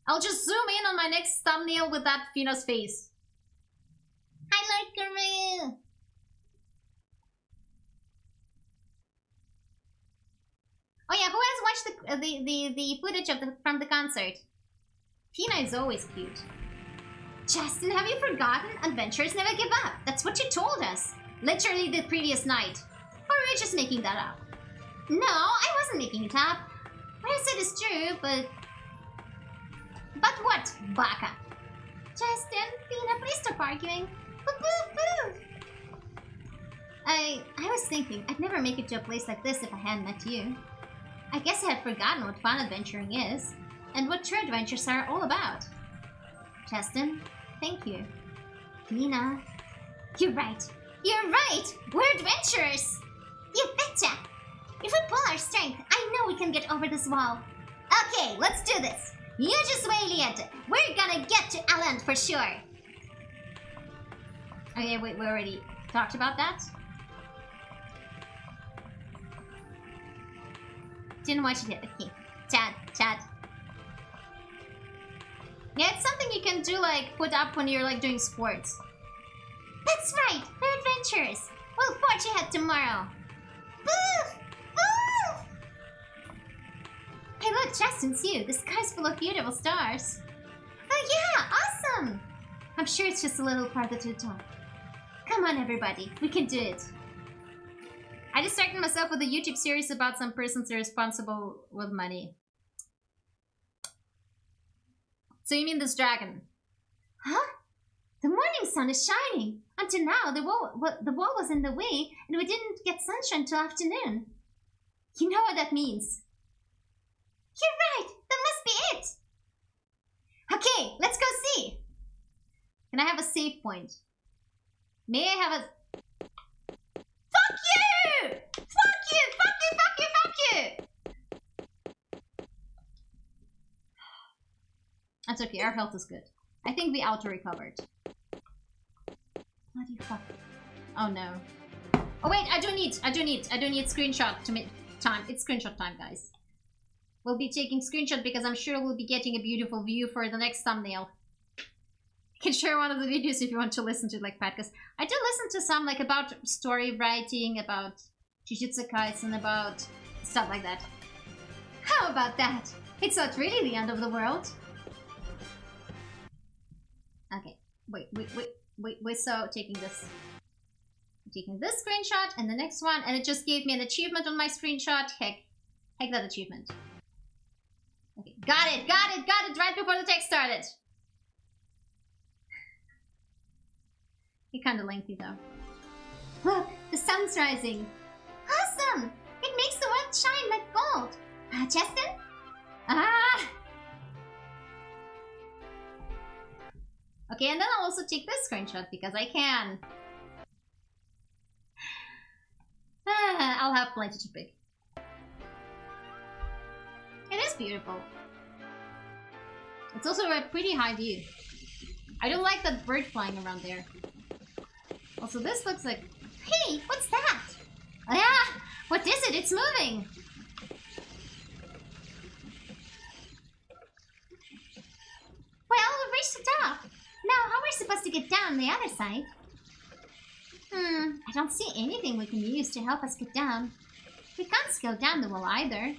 I'll just zoom in on my next thumbnail with that Fina's face. Hi, Lord Guru! Oh yeah, who has watch the footage of from the concert. Tina is always cute. Justin, have you forgotten? Adventurers never give up. That's what you told us. Literally the previous night. Or were you just making that up? No, I wasn't making it up. What I said is true, but... But what, Baka? Justin, Tina, please stop arguing. Boo-boo-boo! I was thinking, I'd never make it to a place like this if I hadn't met you. I guess I had forgotten what fun adventuring is, and what true adventures are all about. Justin, thank you. Tina, you're right. You're right! We're adventurers! You betcha! If we pull our strength, I know we can get over this wall. Okay, let's do this. You just wait, Liet. We're gonna get to Aland for sure. Okay, wait, we already talked about that? Didn't watch it yet. Okay. Chat. Yeah, it's something you can do, like, put up when you're, like, doing sports. That's right! We're adventurers! We'll forge ahead tomorrow! Boof! Boof! Hey look, Justin's you! The sky's full of beautiful stars! Oh yeah! Awesome! I'm sure it's just a little farther to the top. Come on everybody, we can do it! I distracted myself with a YouTube series about some persons irresponsible with money. So you mean this dragon? Huh? The morning sun is shining. Until now, the wall was in the way, and we didn't get sunshine till afternoon. You know what that means. You're right. That must be it. Okay, let's go see. Can I have a save point? May I have a... Fuck you! Fuck you! Fuck you! Fuck you! Fuck you! That's okay. Our health is good. I think we auto-recovered. Bloody fuck. Oh no. Oh wait, I do need screenshot to make time. It's screenshot time, guys. We'll be taking screenshot because I'm sure we'll be getting a beautiful view for the next thumbnail. I can share one of the videos if you want to listen to it like Pat, because I do listen to some like about story writing, about Jujutsu Kaisen, about stuff like that. How about that? It's not really the end of the world. Okay, wait, so taking this screenshot and the next one, and it just gave me an achievement on my screenshot. Heck that achievement. Okay, got it, right before the text started. It's kind of lengthy though. Look, the sun's rising. Awesome! It makes the world shine like gold. Justin? Ah! Okay, and then I'll also take this screenshot because I can. I'll have plenty to pick. It is beautiful. It's also a pretty high view. I don't like that bird flying around there. Also, this looks like... Hey, what's that? Oh, yeah! What is it? It's moving! Well, we've reached the top. Now, how are we supposed to get down the other side? I don't see anything we can use to help us get down. We can't scale down the wall either.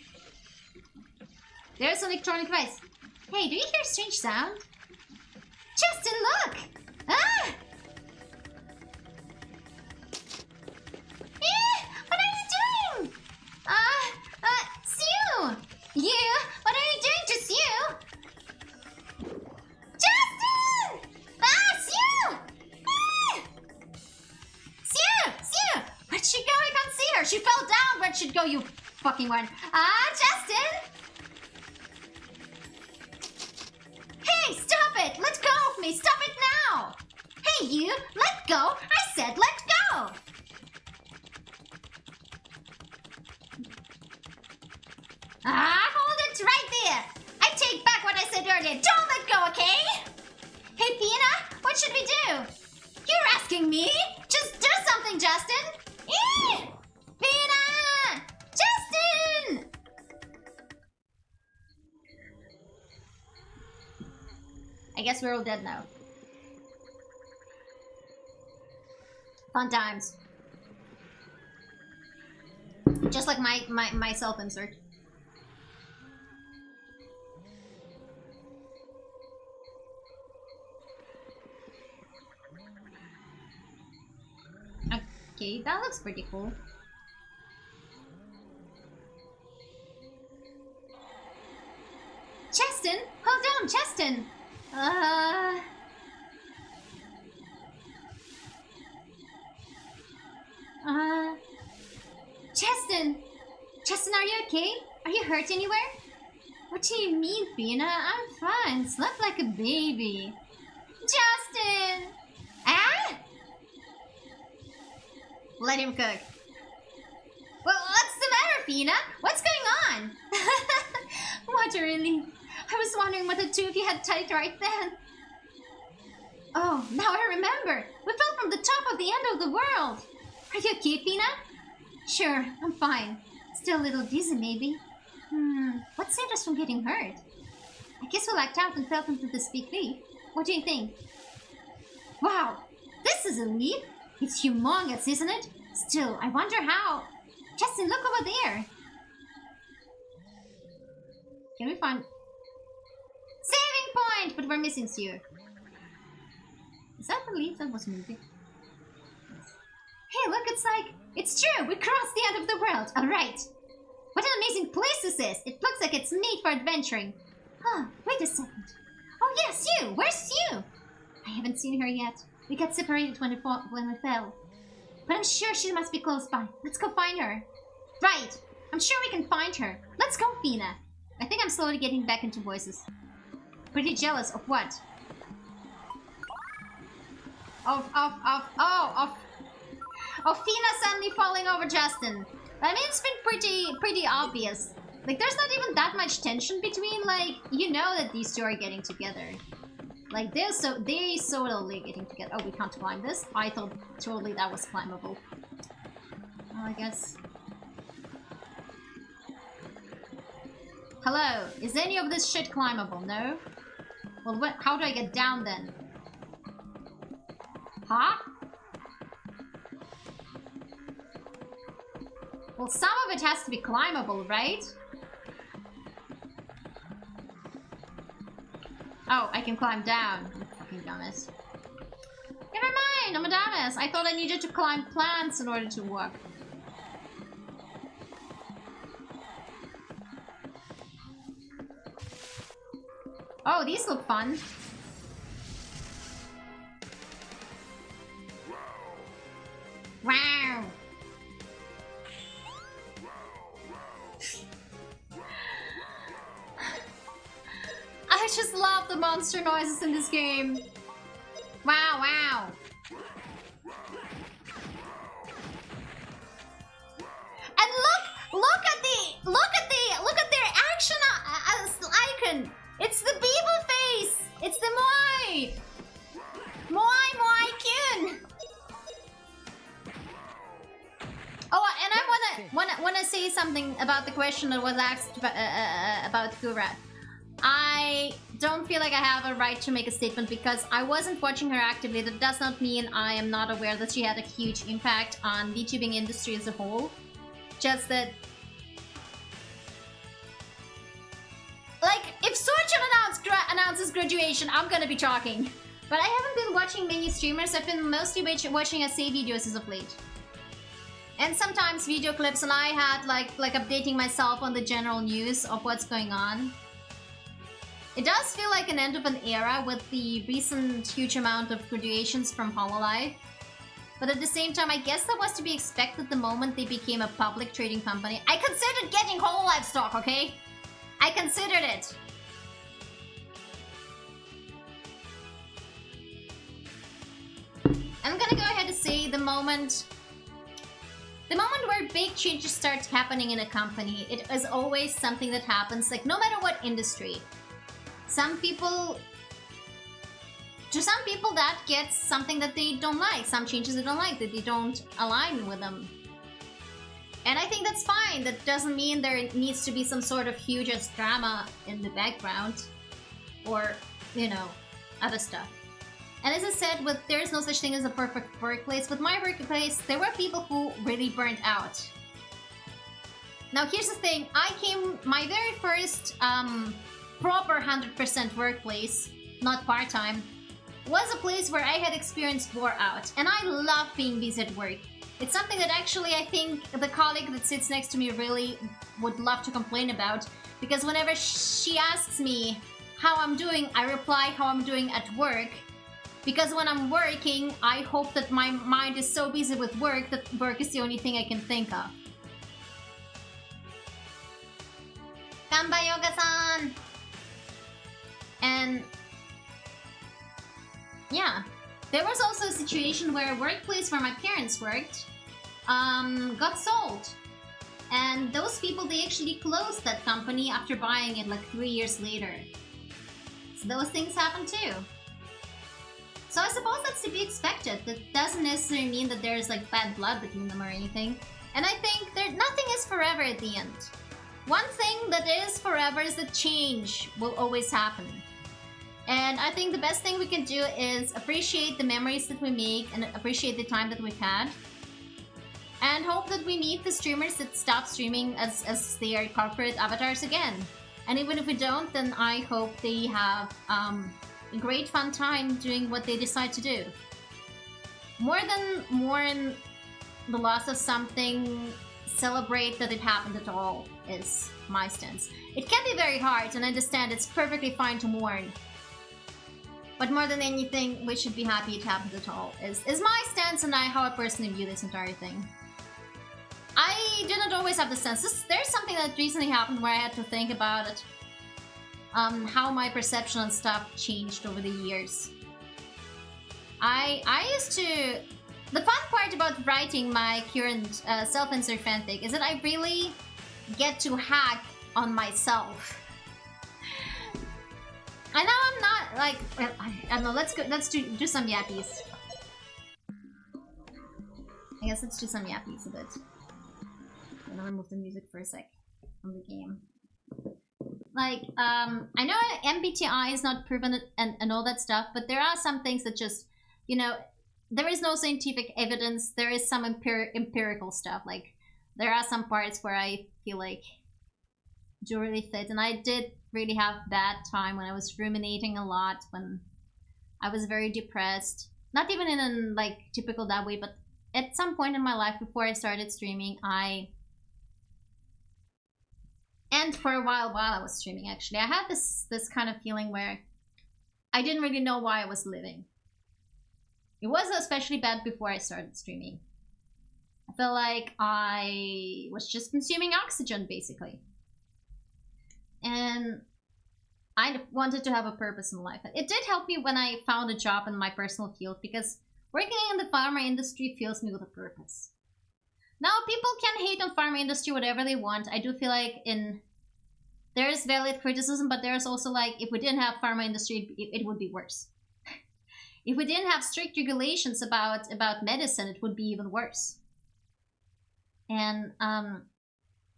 There's an electronic device. Hey, do you hear a strange sound? Justin, look! Ah! What are you doing? Sue! You? What are you doing to Sue? Justin! Sue! Sue! Where'd she go? I can't see her. She fell down. Where'd she go, you fucking one? Justin! Hey, stop it! Let go of me! Stop it now! Hey, you! Let go! I said let go! Hold it right there! I take back what I said earlier. Don't let go, okay? Hey, Pina, what should we do? You're asking me? Just do something, Justin! Pina! Justin! I guess we're all dead now. Fun times. Just like my self-insert. Okay, that looks pretty cool. Cheston? Hold on, Cheston! Cheston! Cheston, are you okay? Are you hurt anywhere? What do you mean, Fina? I'm fine. Slept like a baby. Justin! Ah? Let him cook. Well, what's the matter, Fina? What's going on? What a relief. I was wondering what the two of you had typed right then. Oh, now I remember. We fell from the top of the end of the world. Are you okay, Fina? Sure, I'm fine. Still a little dizzy, maybe. What saved us from getting hurt? I guess we lacked out and fell into this big leap. What do you think? Wow, this is a leap. It's humongous, isn't it? Still, I wonder how. Justin, look over there. Can we find... Saving point! But we're missing Sue. Is that the leaf that was moving? Hey, look, it's true! We crossed the end of the world! Alright! What an amazing place this is! It looks like it's made for adventuring. Huh, wait a second. Oh yeah, Sue! Where's Sue? I haven't seen her yet. We got separated when we fell. But I'm sure she must be close by. Let's go find her. Right! I'm sure we can find her. Let's go, Fina. I think I'm slowly getting back into voices. Pretty jealous of what? Of Fina suddenly falling over Justin. I mean, it's been pretty obvious. Like, there's not even that much tension between, like, you know that these two are getting together. Like, they totally getting together. Oh, we can't climb this? I thought totally that was climbable. Well, I guess. Hello, is any of this shit climbable? No? Well, what? How do I get down then? Huh? Well, some of it has to be climbable, right? Oh, I can climb down. You fucking dumbass. Never mind, I'm a dumbass. I thought I needed to climb plants in order to walk. Oh, these look fun. Wow. I just love the monster noises in this game. Wow, wow. And look at their action icon. It's the beaver face. It's the Moai. Moai Kyun. Oh, and I wanna say something about the question that was asked about Kurat. I don't feel like I have a right to make a statement because I wasn't watching her actively. That does not mean I am not aware that she had a huge impact on the VTubing industry as a whole. Just that, like, if Sorchan announces graduation, I'm gonna be talking. But I haven't been watching many streamers. I've been mostly watching essay videos as of late. And sometimes video clips, and I had like updating myself on the general news of what's going on. It does feel like an end of an era with the recent huge amount of graduations from Hololive. But at the same time, I guess that was to be expected the moment they became a public trading company. I considered getting Hololive stock, okay? I considered it. I'm gonna go ahead and say the moment where big changes start happening in a company, it is always something that happens, like no matter what industry. To some people that gets something that they don't like, some changes they don't like, that they don't align with them. And I think that's fine. That doesn't mean there needs to be some sort of huge drama in the background or, you know, other stuff. And as I said, there's no such thing as a perfect workplace. With my workplace, there were people who really burnt out. Now here's the thing, my very first proper 100% workplace, not part-time, was a place where I had experienced bore out. And I love being busy at work. It's something that actually I think the colleague that sits next to me really would love to complain about, because whenever she asks me how I'm doing, I reply how I'm doing at work. Because when I'm working, I hope that my mind is so busy with work that work is the only thing I can think of. Kanbai Yoga-san! And yeah, there was also a situation where a workplace where my parents worked got sold. And those people, they actually closed that company after buying it like 3 years later. So those things happen too. So I suppose that's to be expected. That doesn't necessarily mean that there's like bad blood between them or anything. And I think nothing is forever at the end. One thing that is forever is that change will always happen. And I think the best thing we can do is appreciate the memories that we make and appreciate the time that we've had. And hope that we meet the streamers that stop streaming as their corporate avatars again. And even if we don't, then I hope they have a great fun time doing what they decide to do. More than mourn the loss of something, celebrate that it happened at all is my stance. It can be very hard, and I understand it's perfectly fine to mourn. But more than anything, we should be happy it happened at all is my stance, and how I personally view this entire thing. I do not always have the sense. There's something that recently happened where I had to think about it. How my perception on stuff changed over the years. I used to... The fun part about writing my current self-insert fanfic is that I really get to hack on myself. I know I'm not like... I don't know, let's do some yappies. I guess let's do some yappies a bit. I'm gonna remove the music for a sec from the game. Like, I know MBTI is not proven and all that stuff, but there are some things that just, you know, there is no scientific evidence. There is some empirical stuff. Like, there are some parts where I feel like do really fit. And I did really have that time when I was ruminating a lot, when I was very depressed. Not even in a, like, typical that way, but at some point in my life before I started streaming, and for a while I was streaming, actually, I had this kind of feeling where I didn't really know why I was living. It was especially bad before I started streaming. I felt like I was just consuming oxygen, basically. And I wanted to have a purpose in life. It did help me when I found a job in my personal field, because working in the pharma industry fills me with a purpose. Now, people can hate on pharma industry whatever they want. I do feel like there is valid criticism, but there's also like, if we didn't have pharma industry, it would be worse. If we didn't have strict regulations about medicine, it would be even worse. And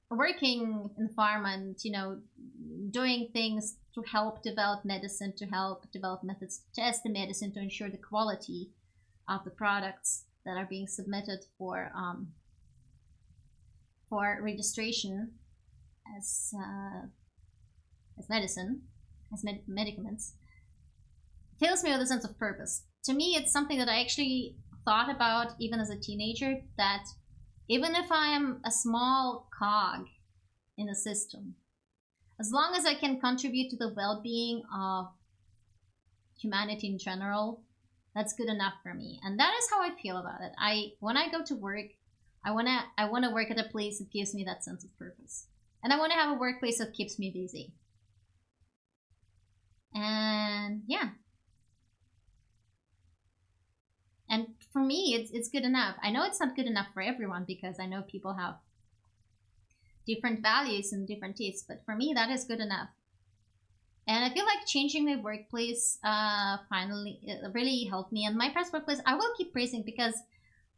working in pharma and, you know, doing things to help develop medicine, to help develop methods to test the medicine, to ensure the quality of the products that are being submitted for registration as medicine, as medicaments, fills me with a sense of purpose. To me, it's something that I actually thought about even as a teenager, that even if I am a small cog in a system, as long as I can contribute to the well-being of humanity in general, that's good enough for me. And that is how I feel about it. When I go to work, I wanna work at a place that gives me that sense of purpose. And I wanna have a workplace that keeps me busy. And yeah. And for me, it's good enough. I know it's not good enough for everyone, because I know people have different values and different tastes, but for me, that is good enough. And I feel like changing my workplace finally really helped me. And my past workplace, I will keep praising, because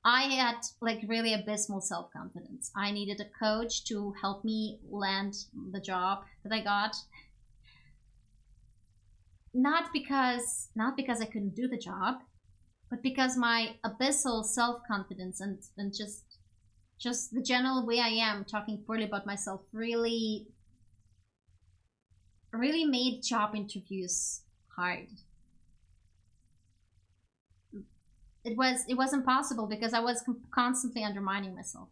I had like really abysmal self-confidence. I needed a coach to help me land the job that I got. Not because I couldn't do the job, but because my abyssal self-confidence and just the general way I am, talking poorly about myself, really made job interviews hard. it was impossible because I was constantly undermining myself.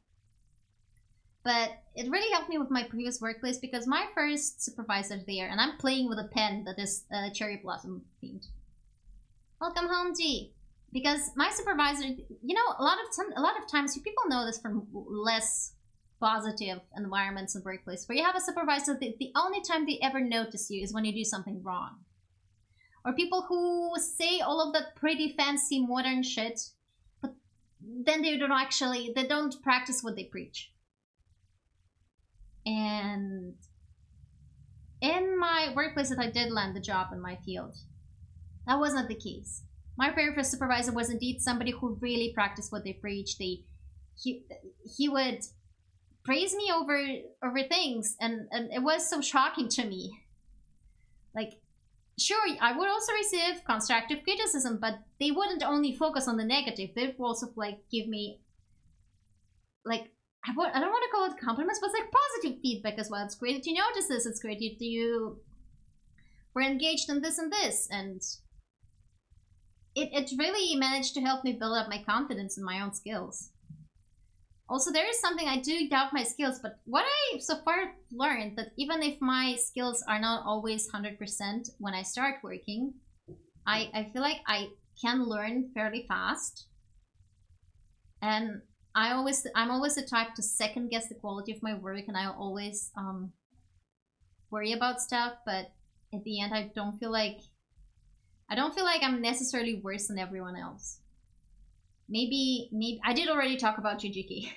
But it really helped me with my previous workplace because my first supervisor there, and I'm playing with a pen that is cherry blossom themed. Welcome home, G. Because my supervisor, you know, a lot of times people know this from less positive environments and workplace where you have a supervisor that the only time they ever notice you is when you do something wrong. Or people who say all of that pretty fancy modern shit, but then they don't practice what they preach. And in my workplace that I did land the job in my field, that wasn't the case. My very first supervisor was indeed somebody who really practiced what they preached. He would praise me over things, and it was so shocking to me. Like, sure, I would also receive constructive criticism, but they wouldn't only focus on the negative. They would also like give me like I don't want to call it compliments, but it's like positive feedback as well. It's great that you noticed this. It's great that you were engaged in this and this, and it really managed to help me build up my confidence in my own skills. Also, there is something I do doubt my skills, but what I so far learned that even if my skills are not always 100% when I start working, I feel like I can learn fairly fast. And I'm always the type to second guess the quality of my work, and I always worry about stuff, but at the end I don't feel like I'm necessarily worse than everyone else. Maybe I did already talk about GGK.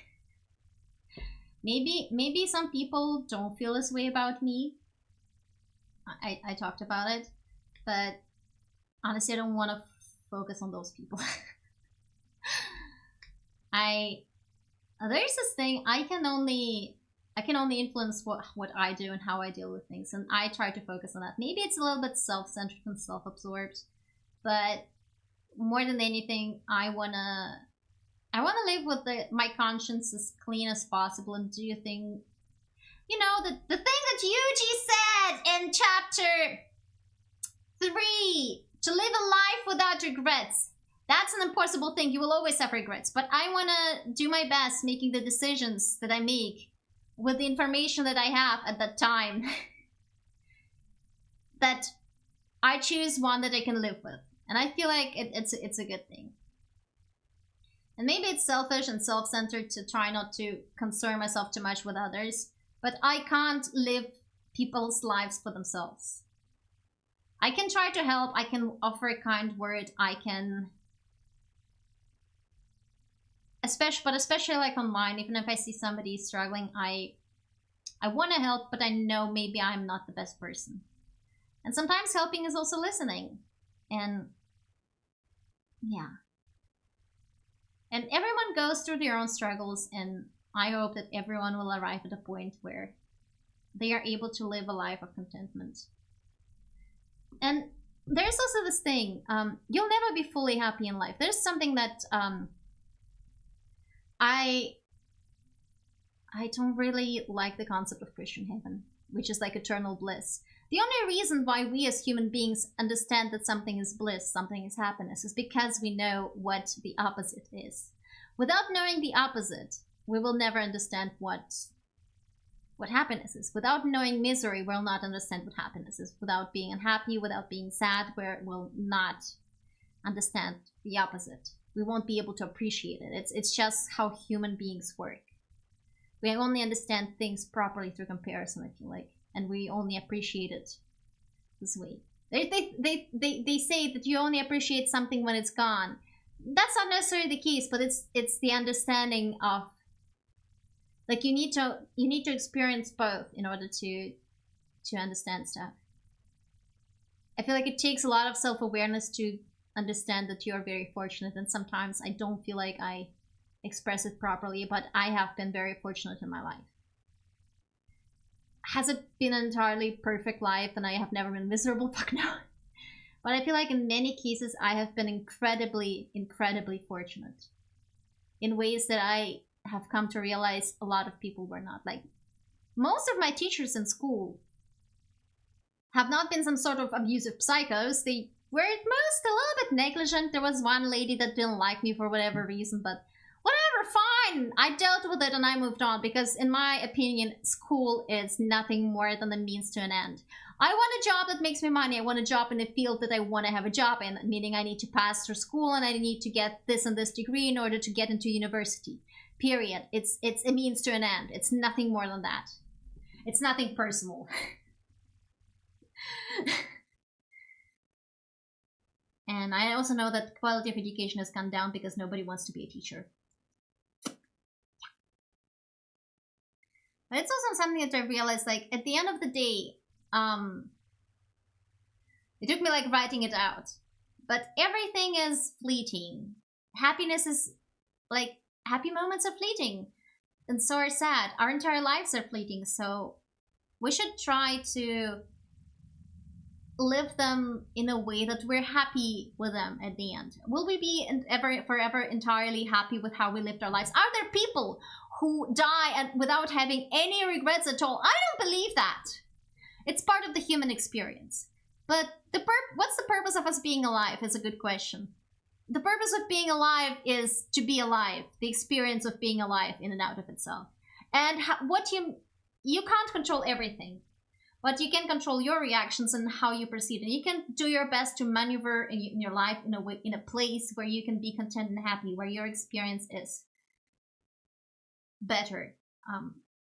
maybe some people don't feel this way about me. I talked about it, but honestly I don't want to focus on those people. There's this thing, I can only influence what I do and how I deal with things, and I try to focus on that. Maybe it's a little bit self-centered and self-absorbed, but more than anything, I wanna live with my conscience as clean as possible and do a thing. You know, the thing that Yuji said in chapter 3, to live a life without regrets. That's an impossible thing. You will always have regrets, but I wanna do my best making the decisions that I make with the information that I have at that time. That I choose one that I can live with. And I feel like it's a good thing. And maybe it's selfish and self-centered to try not to concern myself too much with others, but I can't live people's lives for themselves. I can try to help, I can offer a kind word, I can... Especially like online, even if I see somebody struggling, I want to help, but I know maybe I'm not the best person. And sometimes helping is also listening. And yeah. And everyone goes through their own struggles, and I hope that everyone will arrive at a point where they are able to live a life of contentment. And there's also this thing, you'll never be fully happy in life. There's something that I don't really like the concept of Christian heaven, which is like eternal bliss. The only reason why we as human beings understand that something is bliss, something is happiness, is because we know what the opposite is. Without knowing the opposite, we will never understand what happiness is. Without knowing misery, we'll not understand what happiness is. Without being unhappy, without being sad, we will not understand the opposite. We won't be able to appreciate it. It's just how human beings work. We only understand things properly through comparison, I feel like. And we only appreciate it this way. They say that you only appreciate something when it's gone. That's not necessarily the case, but it's the understanding of, like, you need to experience both in order to understand stuff. I feel like it takes a lot of self-awareness to understand that you are very fortunate, and sometimes I don't feel like I express it properly, but I have been very fortunate in my life. Has it been an entirely perfect life and I have never been miserable? Fuck no. But I feel like in many cases I have been incredibly, incredibly fortunate in ways that I have come to realize a lot of people were not. Like, most of my teachers in school have not been some sort of abusive psychos. They were at most a little bit negligent. There was one lady that didn't like me for whatever reason, but whatever, fine. I dealt with it and I moved on because, in my opinion, school is nothing more than a means to an end. I want a job that makes me money. I want a job in the field that I want to have a job in, meaning I need to pass through school and I need to get this and this degree in order to get into university. Period. It's a means to an end. It's nothing more than that. It's nothing personal. And I also know that quality of education has gone down because nobody wants to be a teacher. But it's also something that I realized, like, at the end of the day, it took me like writing it out. But everything is fleeting. Happiness is, like, happy moments are fleeting. And so are sad. Our entire lives are fleeting. So we should try to live them in a way that we're happy with them at the end. Will we be forever entirely happy with how we lived our lives? Are there people who die without having any regrets at all? I don't believe that. It's part of the human experience. But what's the purpose of us being alive is a good question. The purpose of being alive is to be alive, the experience of being alive in and out of itself. And you can't control everything, but you can control your reactions and how you perceive it. You can do your best to maneuver in your life in a place where you can be content and happy, where your experience is better.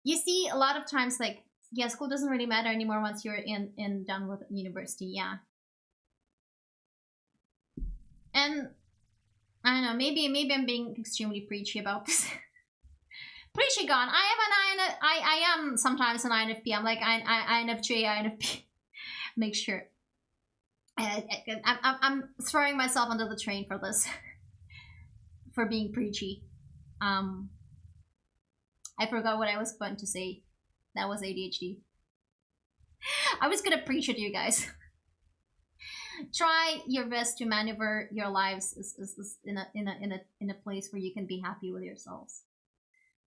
You see a lot of times, like, yeah, school doesn't really matter anymore once you're done with university. Yeah. And I don't know, maybe I'm being extremely preachy about this. Preachy gone. I am sometimes an INFP. I'm like INFJ, INFP. Make sure. I'm throwing myself under the train for this. For being preachy. I forgot what I was going to say. That was ADHD. I was gonna preach it to you guys. Try your best to maneuver your lives in a place where you can be happy with yourselves.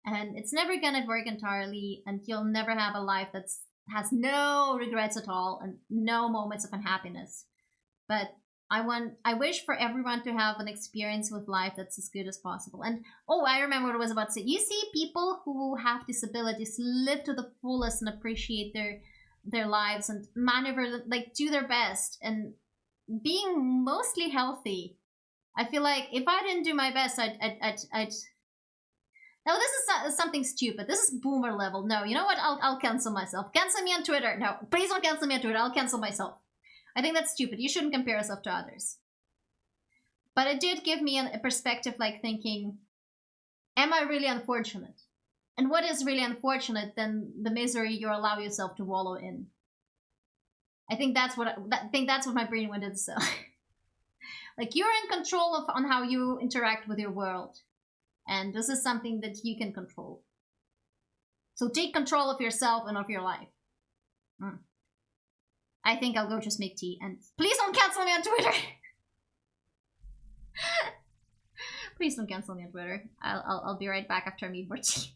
And it's never gonna work entirely, and you'll never have a life that has no regrets at all and no moments of unhappiness. But I wish for everyone to have an experience with life that's as good as possible. And I remember what I was about to say. You see people who have disabilities live to the fullest and appreciate their lives and maneuver, like, do their best and being mostly healthy. I feel like if I didn't do my best, I'd no, this is something stupid. This is boomer level. No, you know what? I'll cancel myself. Cancel me on Twitter. No, please don't cancel me on Twitter. I'll cancel myself. I think that's stupid. You shouldn't compare yourself to others. But it did give me a perspective, like thinking, am I really unfortunate? And what is really unfortunate than the misery you allow yourself to wallow in? I think that's what my brain went into. Like, you're in control on how you interact with your world. And this is something that you can control. So take control of yourself and of your life. I think I'll go just make tea. And please don't cancel me on Twitter. Please don't cancel me on Twitter. I'll be right back after I make more tea.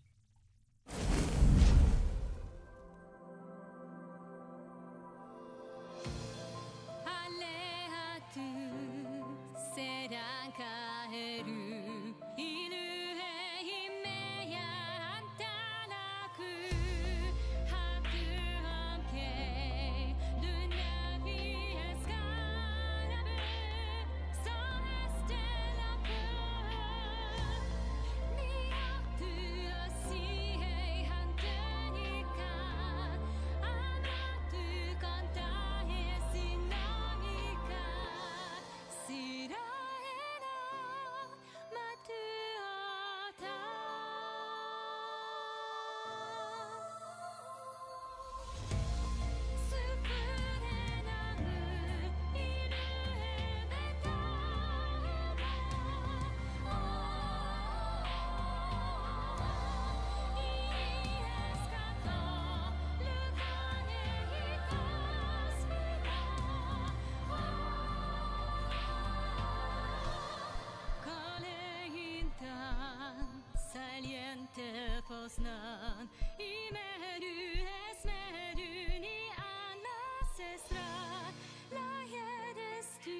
Poznan imeru esmeru ni alla sestra la jedes tu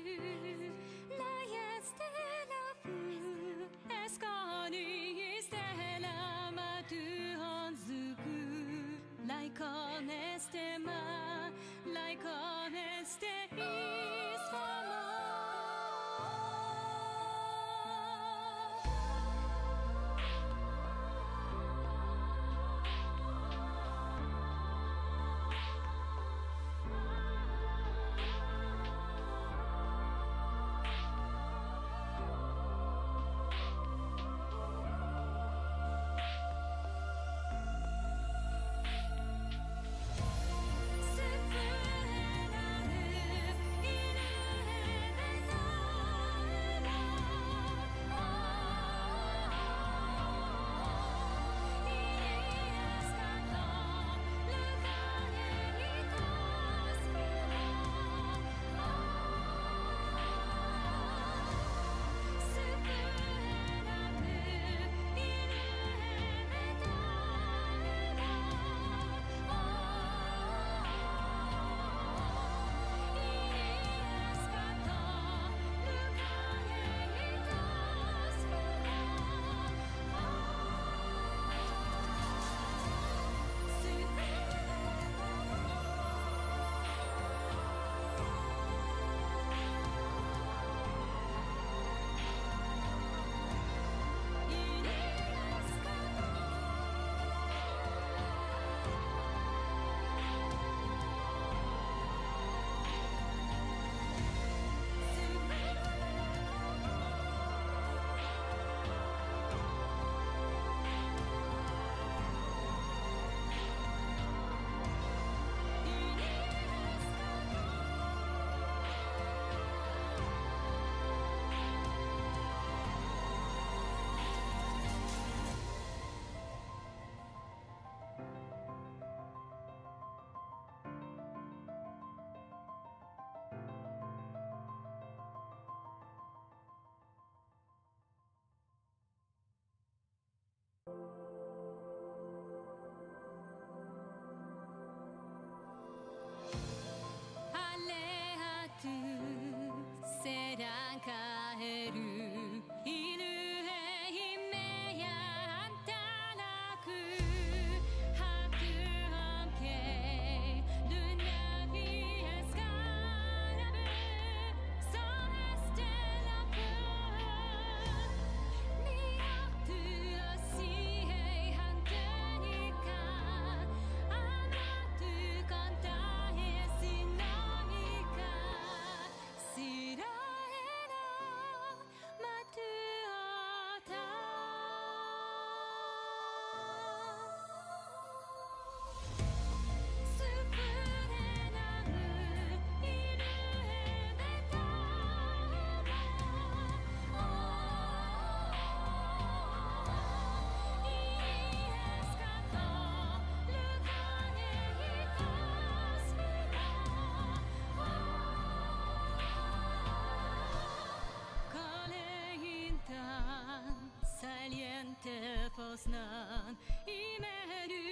snön i meru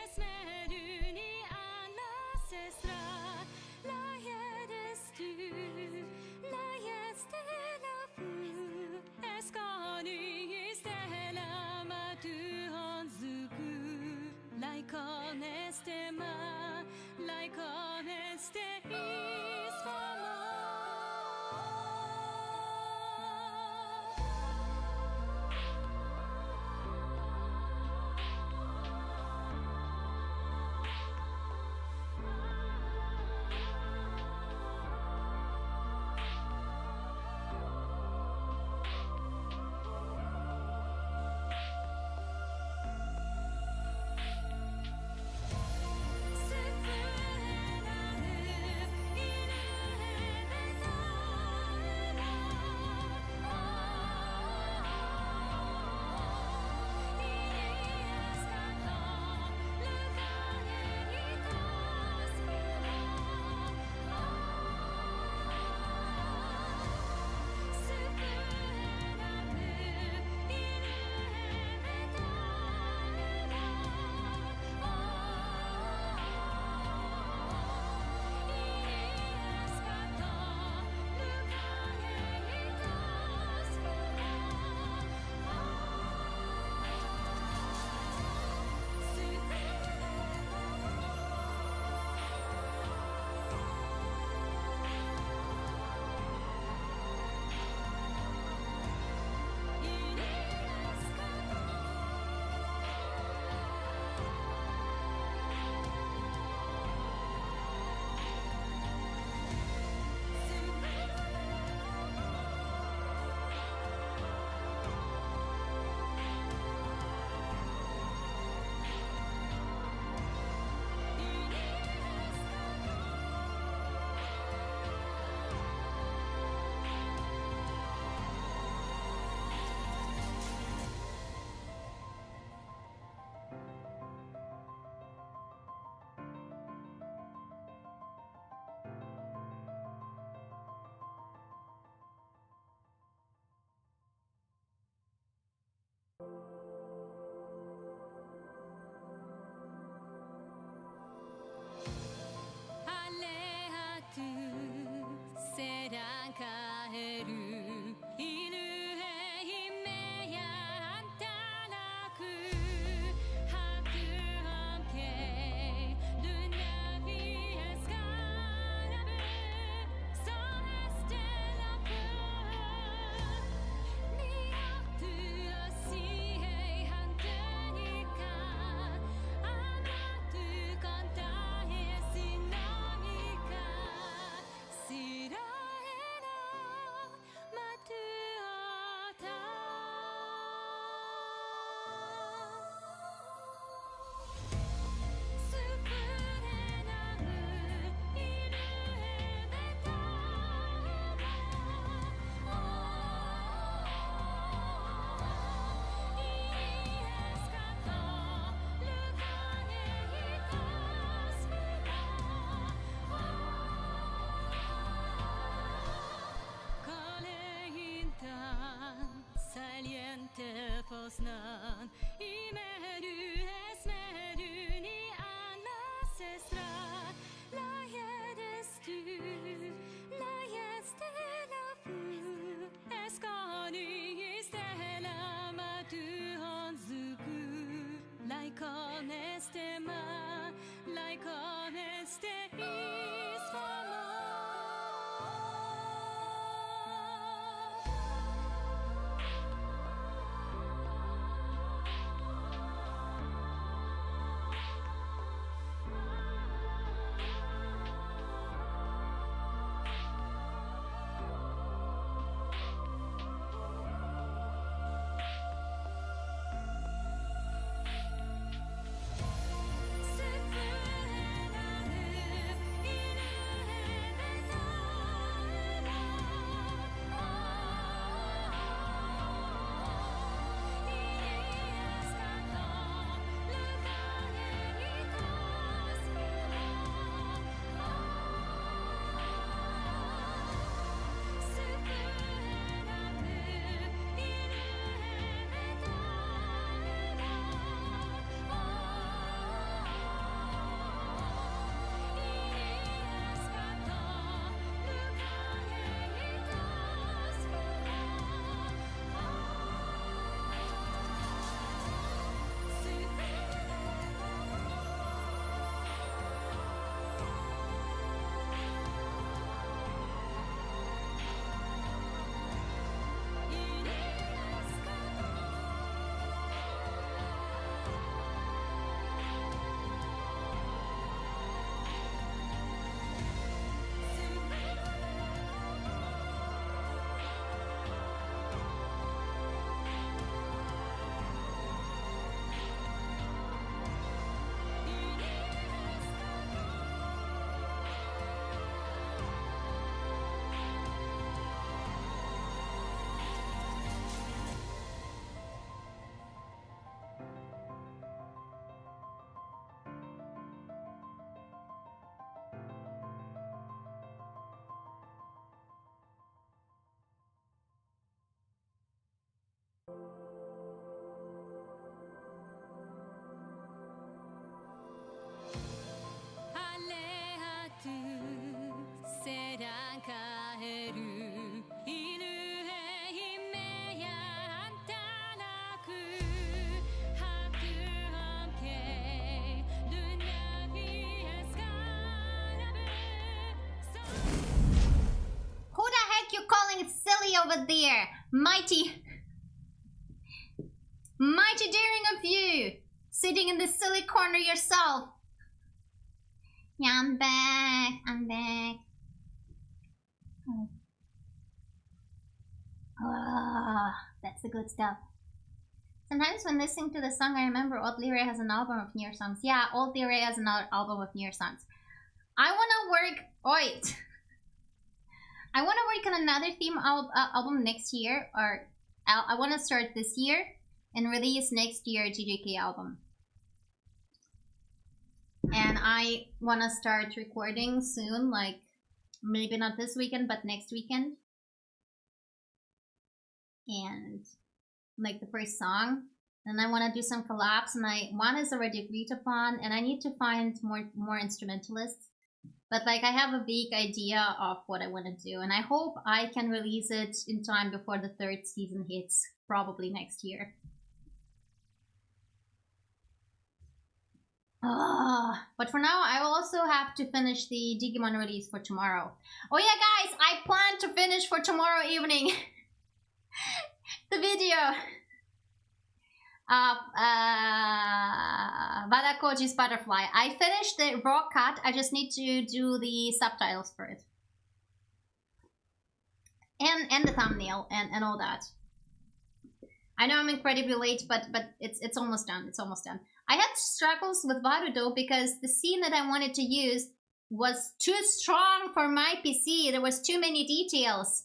esmeru ni ancestrar Lajedes du, lajes de la fu Eskani istela matu honzuku Laikon estema, laikon este isfamo Sedan kaeru inu e hime ya antanaku haku honke luna vieskarabu so estela pu miyatu oshihei hantenika amatu kontae sinomika sira Saliente posnan i meru esmeru ni ancestrar Lajedes du, lajes de la fu Eskani istela matu honzuku Laikon estema, laikon este isfamo out there. Mighty daring of you. Sitting in the silly corner yourself. Yeah, I'm back. I'm back. Oh, that's the good stuff. Sometimes when listening to the song, I remember Old Lyria has an album of newer songs. Yeah, Old Lyria has an album of newer songs. I wanna work... Wait. I wanna work on another theme album next year. Or I wanna start this year and release next year a GJK album. And I wanna start recording soon, like maybe not this weekend, but next weekend. And like the first song, and I want to do some collabs, and one is already agreed upon, and I need to find more instrumentalists, but like I have a vague idea of what I want to do, and I hope I can release it in time before the 3rd season hits, probably next year. But for now, I will also have to finish the Digimon release for tomorrow. Oh yeah, guys, I plan to finish for tomorrow evening the video. Wadakoji's Butterfly. I finished the raw cut. I just need to do the subtitles for it. And the thumbnail and all that. I know I'm incredibly late, but it's almost done. It's almost done. I had struggles with Varudo because the scene that I wanted to use was too strong for my PC. There was too many details.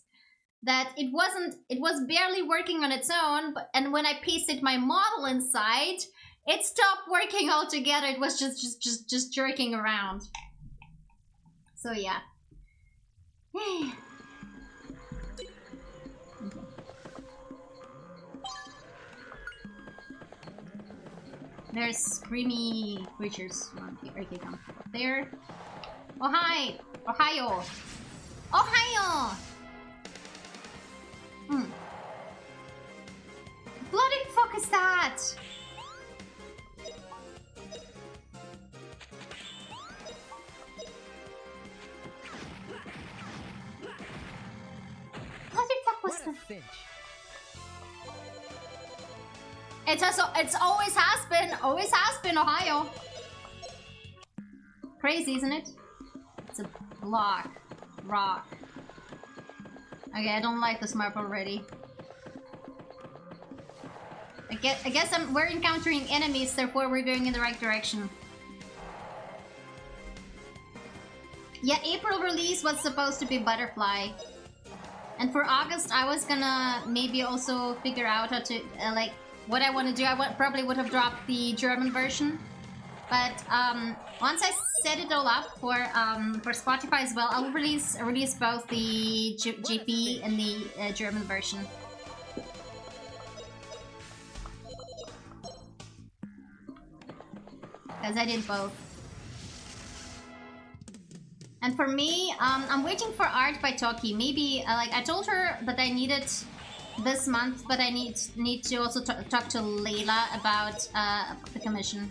That it was barely working on its own, and when I pasted my model inside, it stopped working altogether. It was just jerking around. So yeah. Okay. There's screamy creatures. Okay, come up there. Oh hi! Ohio! Ohio! Bloody fuck is that? Bloody fuck was that? It's always has been Ohio. Crazy, isn't it? It's a rock. Okay, I don't like this map already. I guess we're encountering enemies, therefore we're going in the right direction. Yeah, April release was supposed to be Butterfly. And for August, I was gonna maybe also figure out how to, like, what I want to do. I probably would have dropped the German version. But once I set it all up for Spotify as well, I'll release both the GP and the German version. Because I did both. And for me, I'm waiting for art by Toki. Maybe, like, I told her that I need it this month, but I need to also talk to Layla about the commission.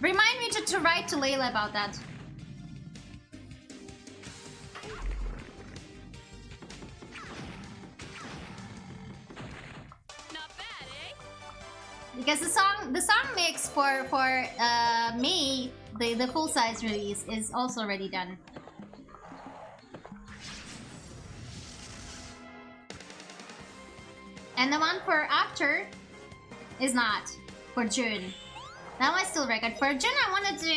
Remind me to write to Layla about that. Not bad, eh? Because the song mix for May, the full size release is also already done. And the one for after is not for June. That one still record. For June, I want to do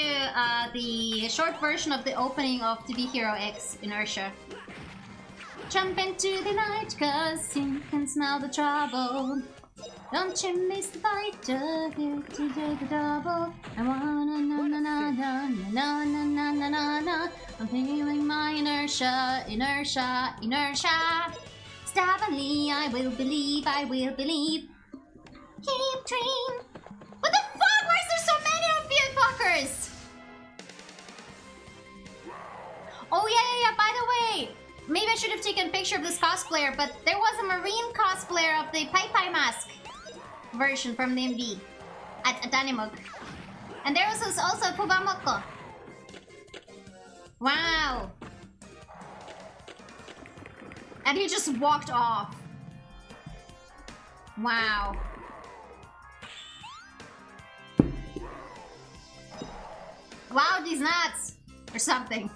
the short version of the opening of TV Hero X Inertia. Jump into the night, cause you can smell the trouble. Don't you miss the fight, just you to do the double. I wanna na. I'm feeling my inertia. Stubbornly, I will believe. Keep dream. What the fuck? Why is there so many of you fuckers? Oh yeah. By the way, maybe I should have taken a picture of this cosplayer, but there was a Marine cosplayer of the Pai mask version from the MV at Danimog. And there was also Fubamoko. Wow. And he just walked off. Wow. Wow, these nuts! Or something.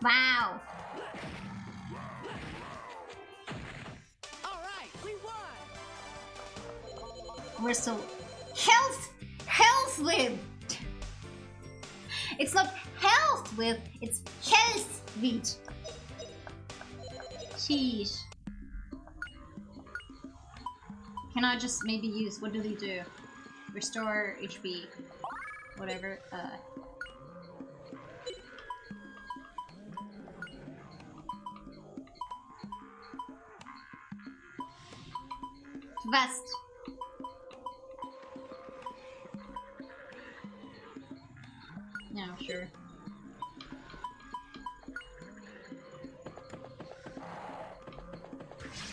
Wow. Alright, we won! We're still... Health with! It's not health with, it's health with. Sheesh. Can I just maybe use, what do they do? Restore HP. Whatever. Vest. Yeah, sure.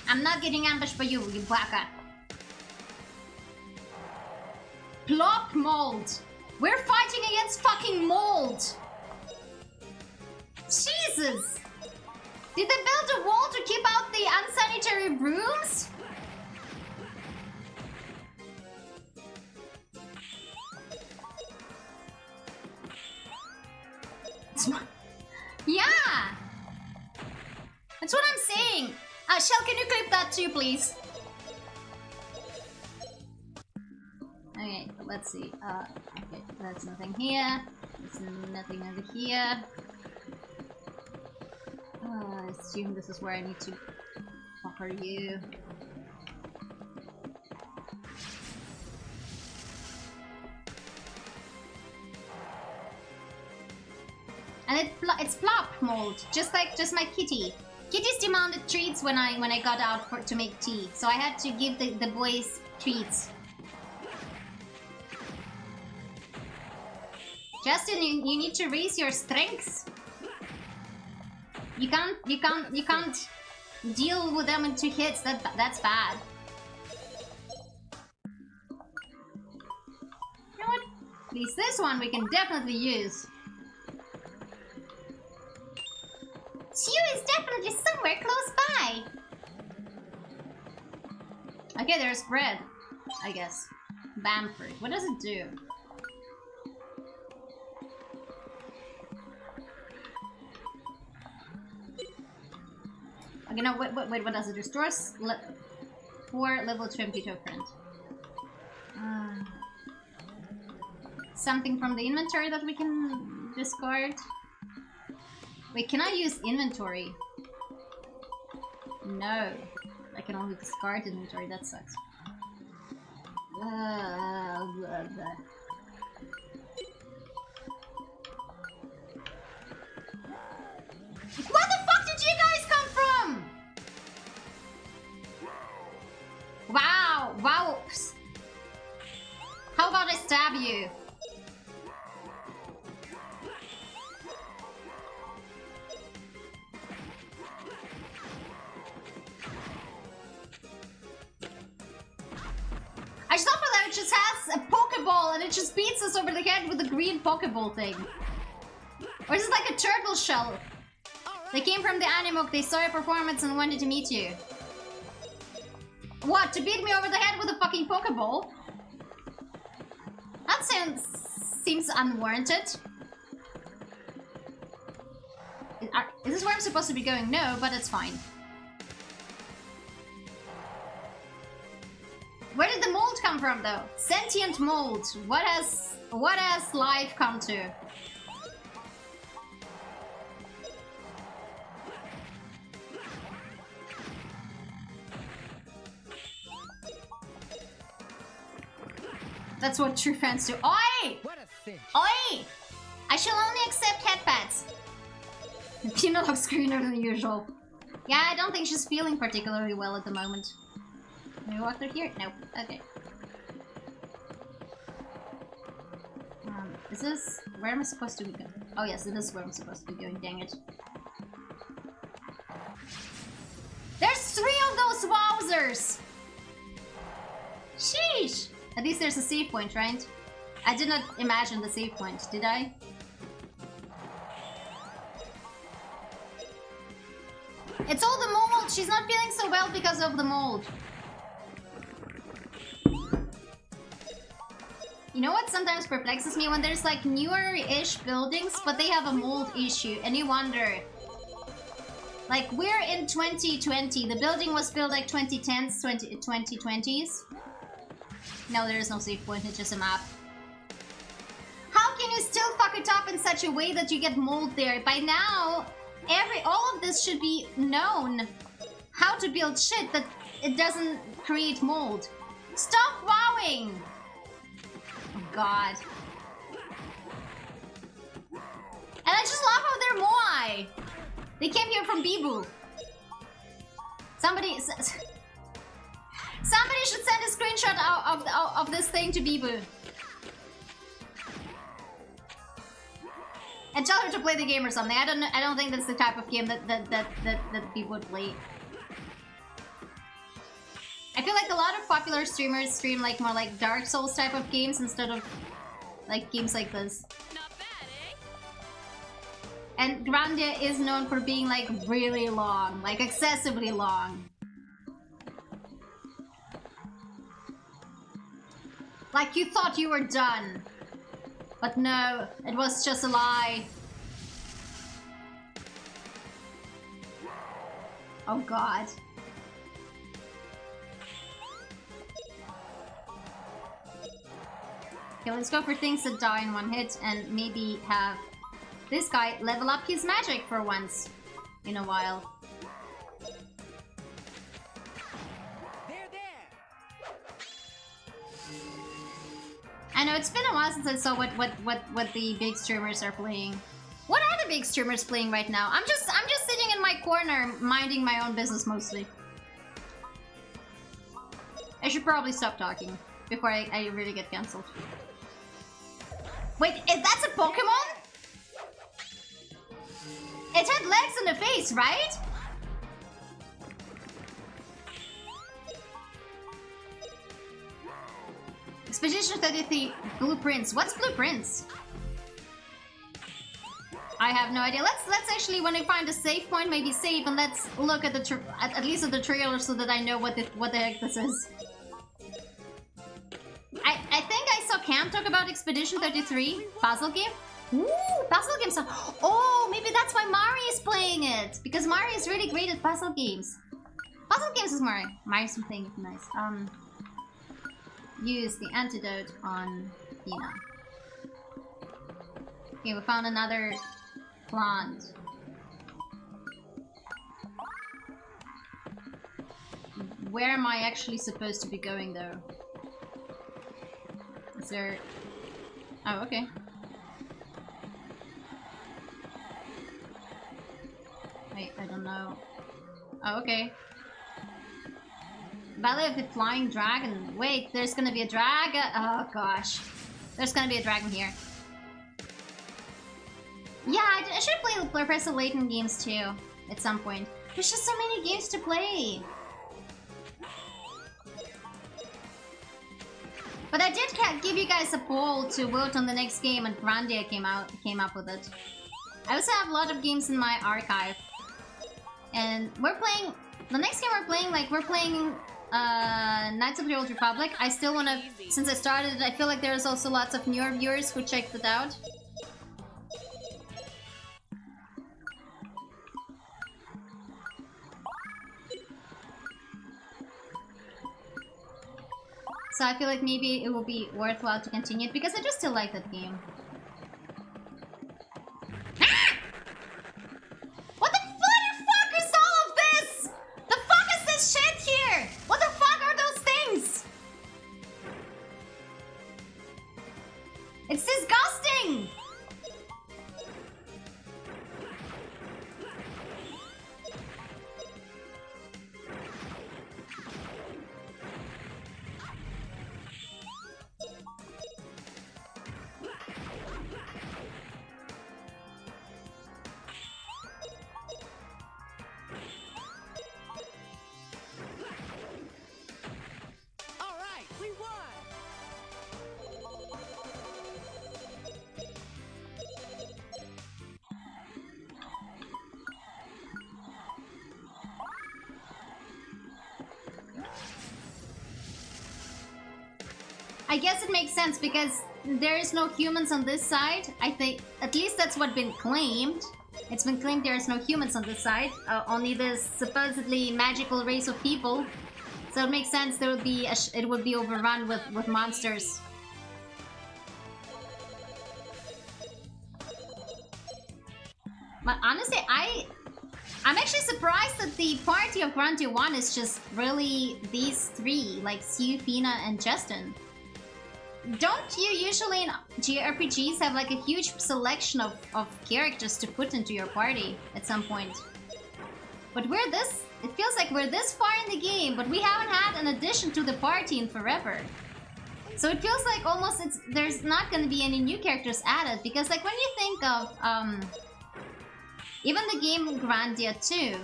I'm not getting ambushed by you, you baka. Plop mold. We're fighting against fucking mold. Jesus. Did they build a wall to keep out the unsanitary rooms? Yeah! That's what I'm saying! Shell, can you clip that too, please? Okay, let's see. Okay, that's nothing here. There's nothing over here. I assume this is where I need to fucker you. And it's plop mold, just my kitty. Kitties demanded treats when I got out to make tea, so I had to give the boys treats. Justin, you need to raise your strengths. You can't deal with them in 2 hits. That's bad. You know what? At least this one we can definitely use. Sue is definitely somewhere close by. Okay, there's bread, I guess. Bamford. What does it do? Okay, no, wait, what does it? Restores 4 level 20 token. Something from the inventory that we can discard? Wait, can I use inventory? No. I can only discard inventory, that sucks. Blah, blah. Where the fuck did you guys come from? Wow, wow. How about I stab you? I just thought that it just has a Pokeball and it just beats us over the head with the green Pokeball thing. Or is it like a turtle shell? They came from the Animook, they saw your performance and wanted to meet you. What, to beat me over the head with a fucking Pokeball? That seems unwarranted. Is this where I'm supposed to be going? No, but it's fine. Where did the mold come from, though? Sentient mold. What has life come to? That's what true fans do. Oi! What a cinch. Oi! I shall only accept headpads. Pina looks greener than usual. Yeah, I don't think she's feeling particularly well at the moment. Can we walk through here? Nope. Okay. Is this... Where am I supposed to be going? Oh yes, it is where I'm supposed to be going, dang it. There's 3 of those wowzers! Sheesh! At least there's a save point, right? I did not imagine the save point, did I? she's not feeling so well because of the mold. You know what sometimes perplexes me? When there's like newer-ish buildings, but they have a mold issue, and you wonder... Like, we're in 2020. The building was built like 2010s, 2020s. No, there is no save point, it's just a map. How can you still fuck it up in such a way that you get mold there? By now, all of this should be known. How to build shit that it doesn't create mold. Stop wowing! Oh god. And I just love how they're Moai. They came here from Bibu. Somebody should send a screenshot of this thing to Bibu. And tell her to play the game or something. I don't think that's the type of game that people would play. I feel like a lot of popular streamers stream like more like Dark Souls type of games instead of like games like this. Not bad, eh? And Grandia is known for being like really long, like excessively long. Like you thought you were done. But no, it was just a lie. Oh god. Okay, let's go for things that die in one hit and maybe have this guy level up his magic for once in a while. I know it's been a while since I saw what the big streamers are playing. What are the big streamers playing right now? I'm just sitting in my corner minding my own business mostly. I should probably stop talking before I really get cancelled. Wait, that's a Pokemon? It had legs and a face, right? Expedition 33 Blueprints. What's Blueprints? I have no idea. Let's actually, when I find a save point, maybe save, and let's look at the at least at the trailer so that I know what the heck this is. I think I saw Cam talk about Expedition 33 puzzle game. Ooh, puzzle games. Oh, maybe that's why Mari is playing it, because Mari is really great at puzzle games. Puzzle games is Mari. Mari's something nice. Use the antidote on Dina. Okay, we found another plant. Where am I actually supposed to be going, though? Is there... Oh, okay. Wait, I don't know. Oh, okay. Valley of the Flying Dragon. Wait, there's gonna be a dragon. Oh gosh. There's gonna be a dragon here. Yeah, I should play Professor Layton games too, at some point. There's just so many games to play. But I did give you guys a poll to vote on the next game, and Grandia came up with it. I also have a lot of games in my archive. And we're playing... The next game we're playing Knights of the Old Republic. I still wanna... Since I started it, I feel like there's also lots of newer viewers who checked it out. So I feel like maybe it will be worthwhile to continue it, because I just still like that game. Ah! What the fuck is all of this? The fuck is this shit here? What the fuck are those things? It's disgusting! I guess it makes sense because there is no humans on this side. I think, at least that's what's been claimed. It's been claimed there is no humans on this side. Only this supposedly magical race of people. So it makes sense there would be it would be overrun with monsters. But honestly, I'm actually surprised that the party of Grandia 1 is just really these three, like Sue, Fina, and Justin. Don't you usually in JRPGs have like a huge selection of characters to put into your party at some point? But it feels like we're this far in the game, but we haven't had an addition to the party in forever. So it feels like almost there's not going to be any new characters added, because like when you think of even the game Grandia 2,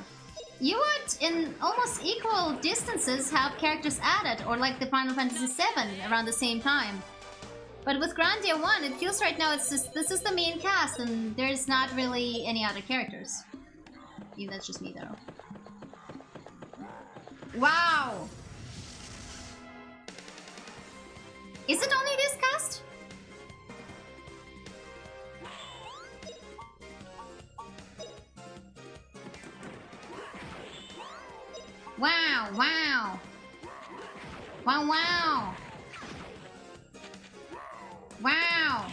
you would in almost equal distances have characters added, or like the Final Fantasy VII around the same time. But with Grandia 1, it feels right now it's just this is the main cast and there's not really any other characters. Maybe that's just me though. Wow! Is it only this cast? Wow, wow. Wow, wow. Wow.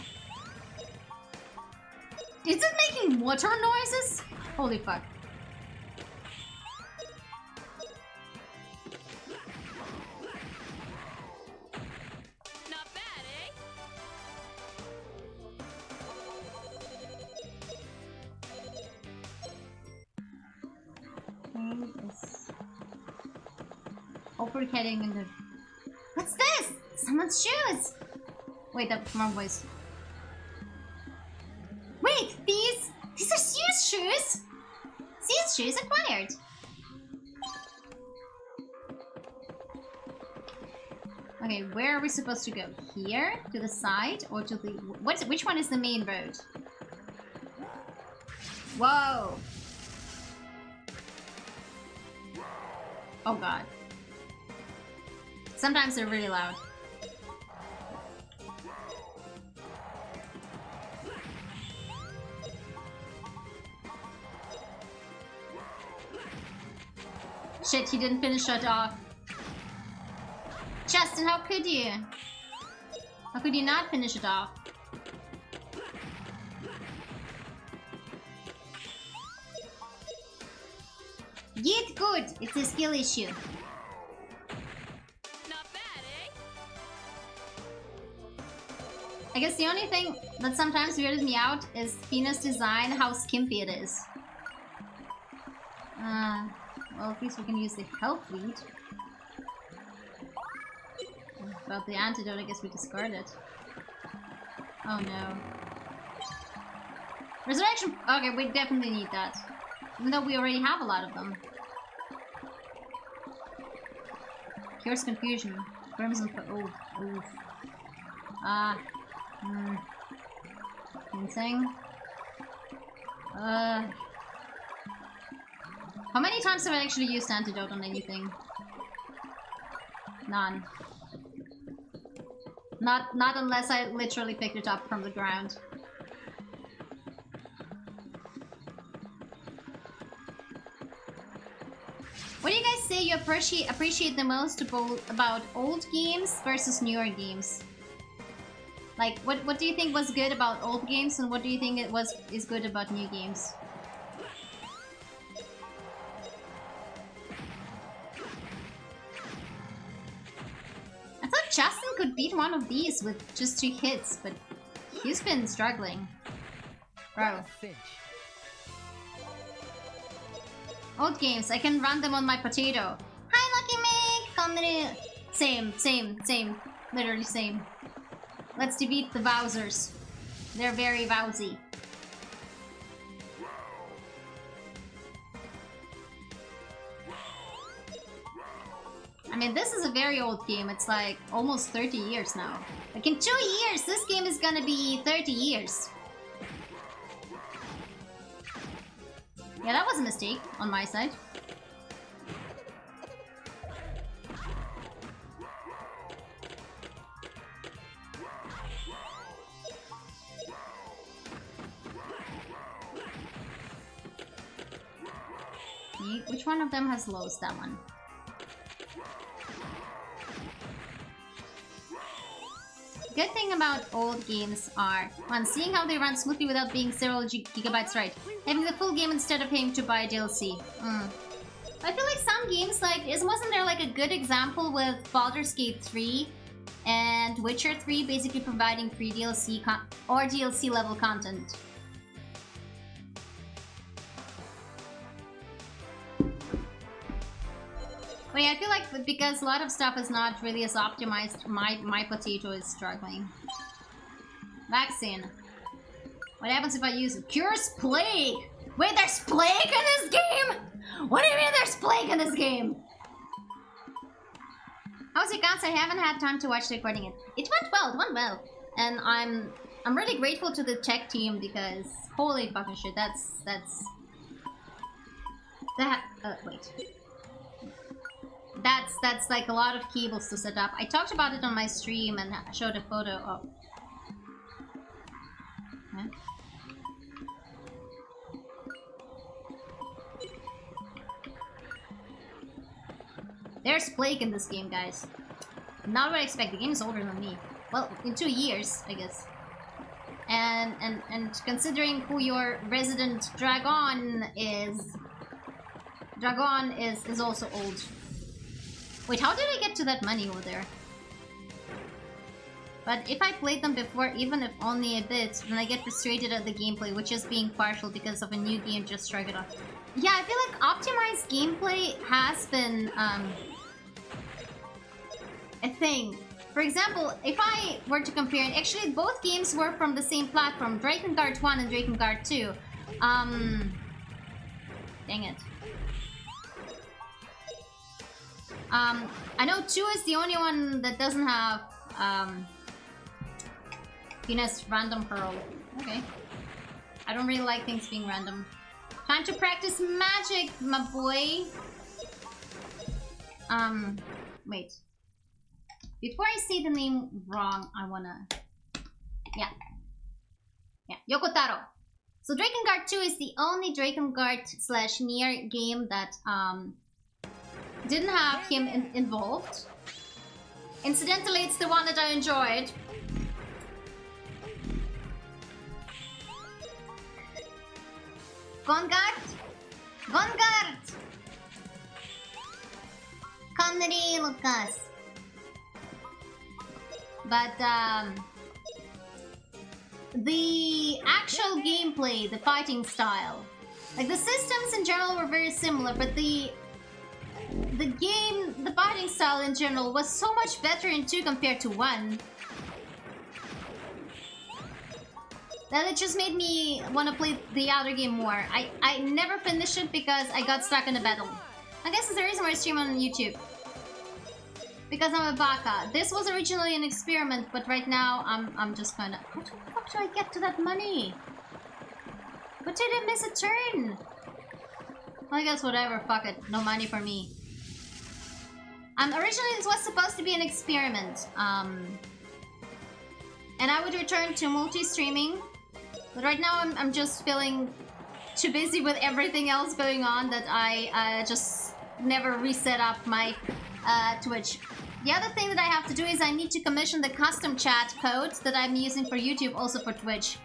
Is it making water noises? Holy fuck. Not bad, eh? Overcutting in the... What's this? Someone's shoes! Wait, that's wrong voice. Wait, these are Sue's shoes! Sue's shoes acquired! Okay, where are we supposed to go? Here? To the side? Or to the... Which one is the main road? Whoa! Oh god. Sometimes they're really loud. Shit, he didn't finish it off. Justin, how could you? How could you not finish it off? Get good! It's a skill issue. Not bad, eh? I guess the only thing that sometimes weirded me out is Fina's design, how skimpy it is. Well, at least we can use the health lead. About the antidote, I guess we discard it. Oh no. Resurrection! Okay, we definitely need that. Even though we already have a lot of them. Cures confusion. Crimson. Oh, oof. Ginseng. How many times have I actually used antidote on anything? None. Not unless I literally picked it up from the ground. What do you guys say you appreciate the most about old games versus newer games? Like, what do you think was good about old games, and what do you think is good about new games? I thought Justin could beat one of these with just 2 hits, but he's been struggling. Bro. Old games, I can run them on my potato. Hi, Lucky Meg! Come to... Same. Literally same. Let's defeat the Bowsers. They're very Bowsy. I mean, this is a very old game. It's like almost 30 years now. Like in 2 years, this game is gonna be 30 years. Yeah, that was a mistake on my side. Okay, which one of them has lows? That one. Good thing about old games are, one, seeing how they run smoothly without being several gigabytes right. Having the full game instead of paying to buy DLC. I feel like some games, like, wasn't there like a good example with Baldur's Gate 3 and Witcher 3 basically providing free DLC or DLC level content? But yeah, I feel like because a lot of stuff is not really as optimized, my potato is struggling. Vaccine. What happens if I use it? Cures plague! Wait, there's plague in this game? What do you mean there's plague in this game? How's it gone? I haven't had time to watch the recording it. It went well. And I'm really grateful to the tech team because holy fucking shit, wait. That's like a lot of cables to set up. I talked about it on my stream and showed a photo of... Huh? There's plague in this game, guys. Not what I expect. The game is older than me. Well, in 2 years, I guess. And considering who your resident dragon is also old. Wait, how did I get to that money over there? But if I played them before, even if only a bit, then I get frustrated at the gameplay, which is being partial because of a new game just started off. Yeah, I feel like optimized gameplay has been a thing. For example, if I were to compare, and actually both games were from the same platform, Drakengard 1 and Drakengard 2. Dang it. I know 2 is the only one that doesn't have Venus random pearl. Okay. I don't really like things being random. Time to practice magic, my boy. Wait. Before I say the name wrong, I wanna... Yeah, Yokotaro. So Drakengard 2 is the only Drakengard/Nier game that didn't have him involved. Incidentally, it's the one that I enjoyed. Gongard? Connery Lucas. But the actual gameplay, the fighting style, like the systems in general were very similar, but the fighting style in general was so much better in 2 compared to 1 that it just made me want to play the other game more. I never finished it because I got stuck in a battle. I guess it's the reason why I stream on YouTube. Because I'm a baka. This was originally an experiment, but right now I'm just kinda... How the fuck do I get to that money? But did I miss a turn? Well, I guess whatever, fuck it. No money for me. Originally this was supposed to be an experiment. And I would return to multi-streaming. But right now I'm just feeling too busy with everything else going on that I just never reset up my Twitch. The other thing that I have to do is I need to commission the custom chat code that I'm using for YouTube, also for Twitch.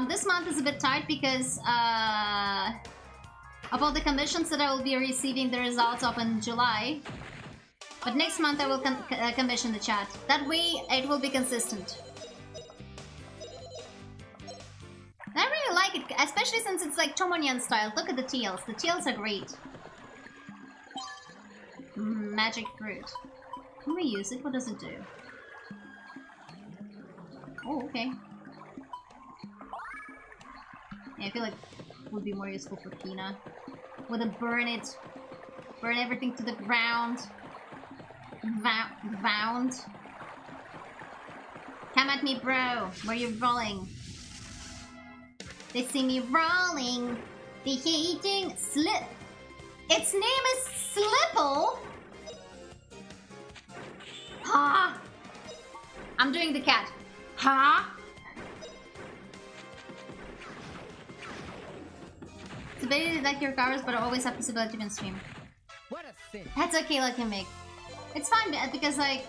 This month is a bit tight because of all the commissions that I will be receiving the results of in July. But next month I will commission the chat. That way it will be consistent. I really like it, especially since it's like Tomonyans style. Look at the teals. The teals are great. Magic fruit. Can we use it? What does it do? Oh, okay. Yeah, I feel like it would be more useful for Kina. Would it burn it? Burn everything to the ground. Bound. Come at me, bro. Where you rolling? They see me rolling. They hating Slip. Its name is Slipple. Ha! I'm doing the cat. Ha! Debated like your covers, but I always have possibility to stream. What a cinch. That's okay, like you make. It's fine because like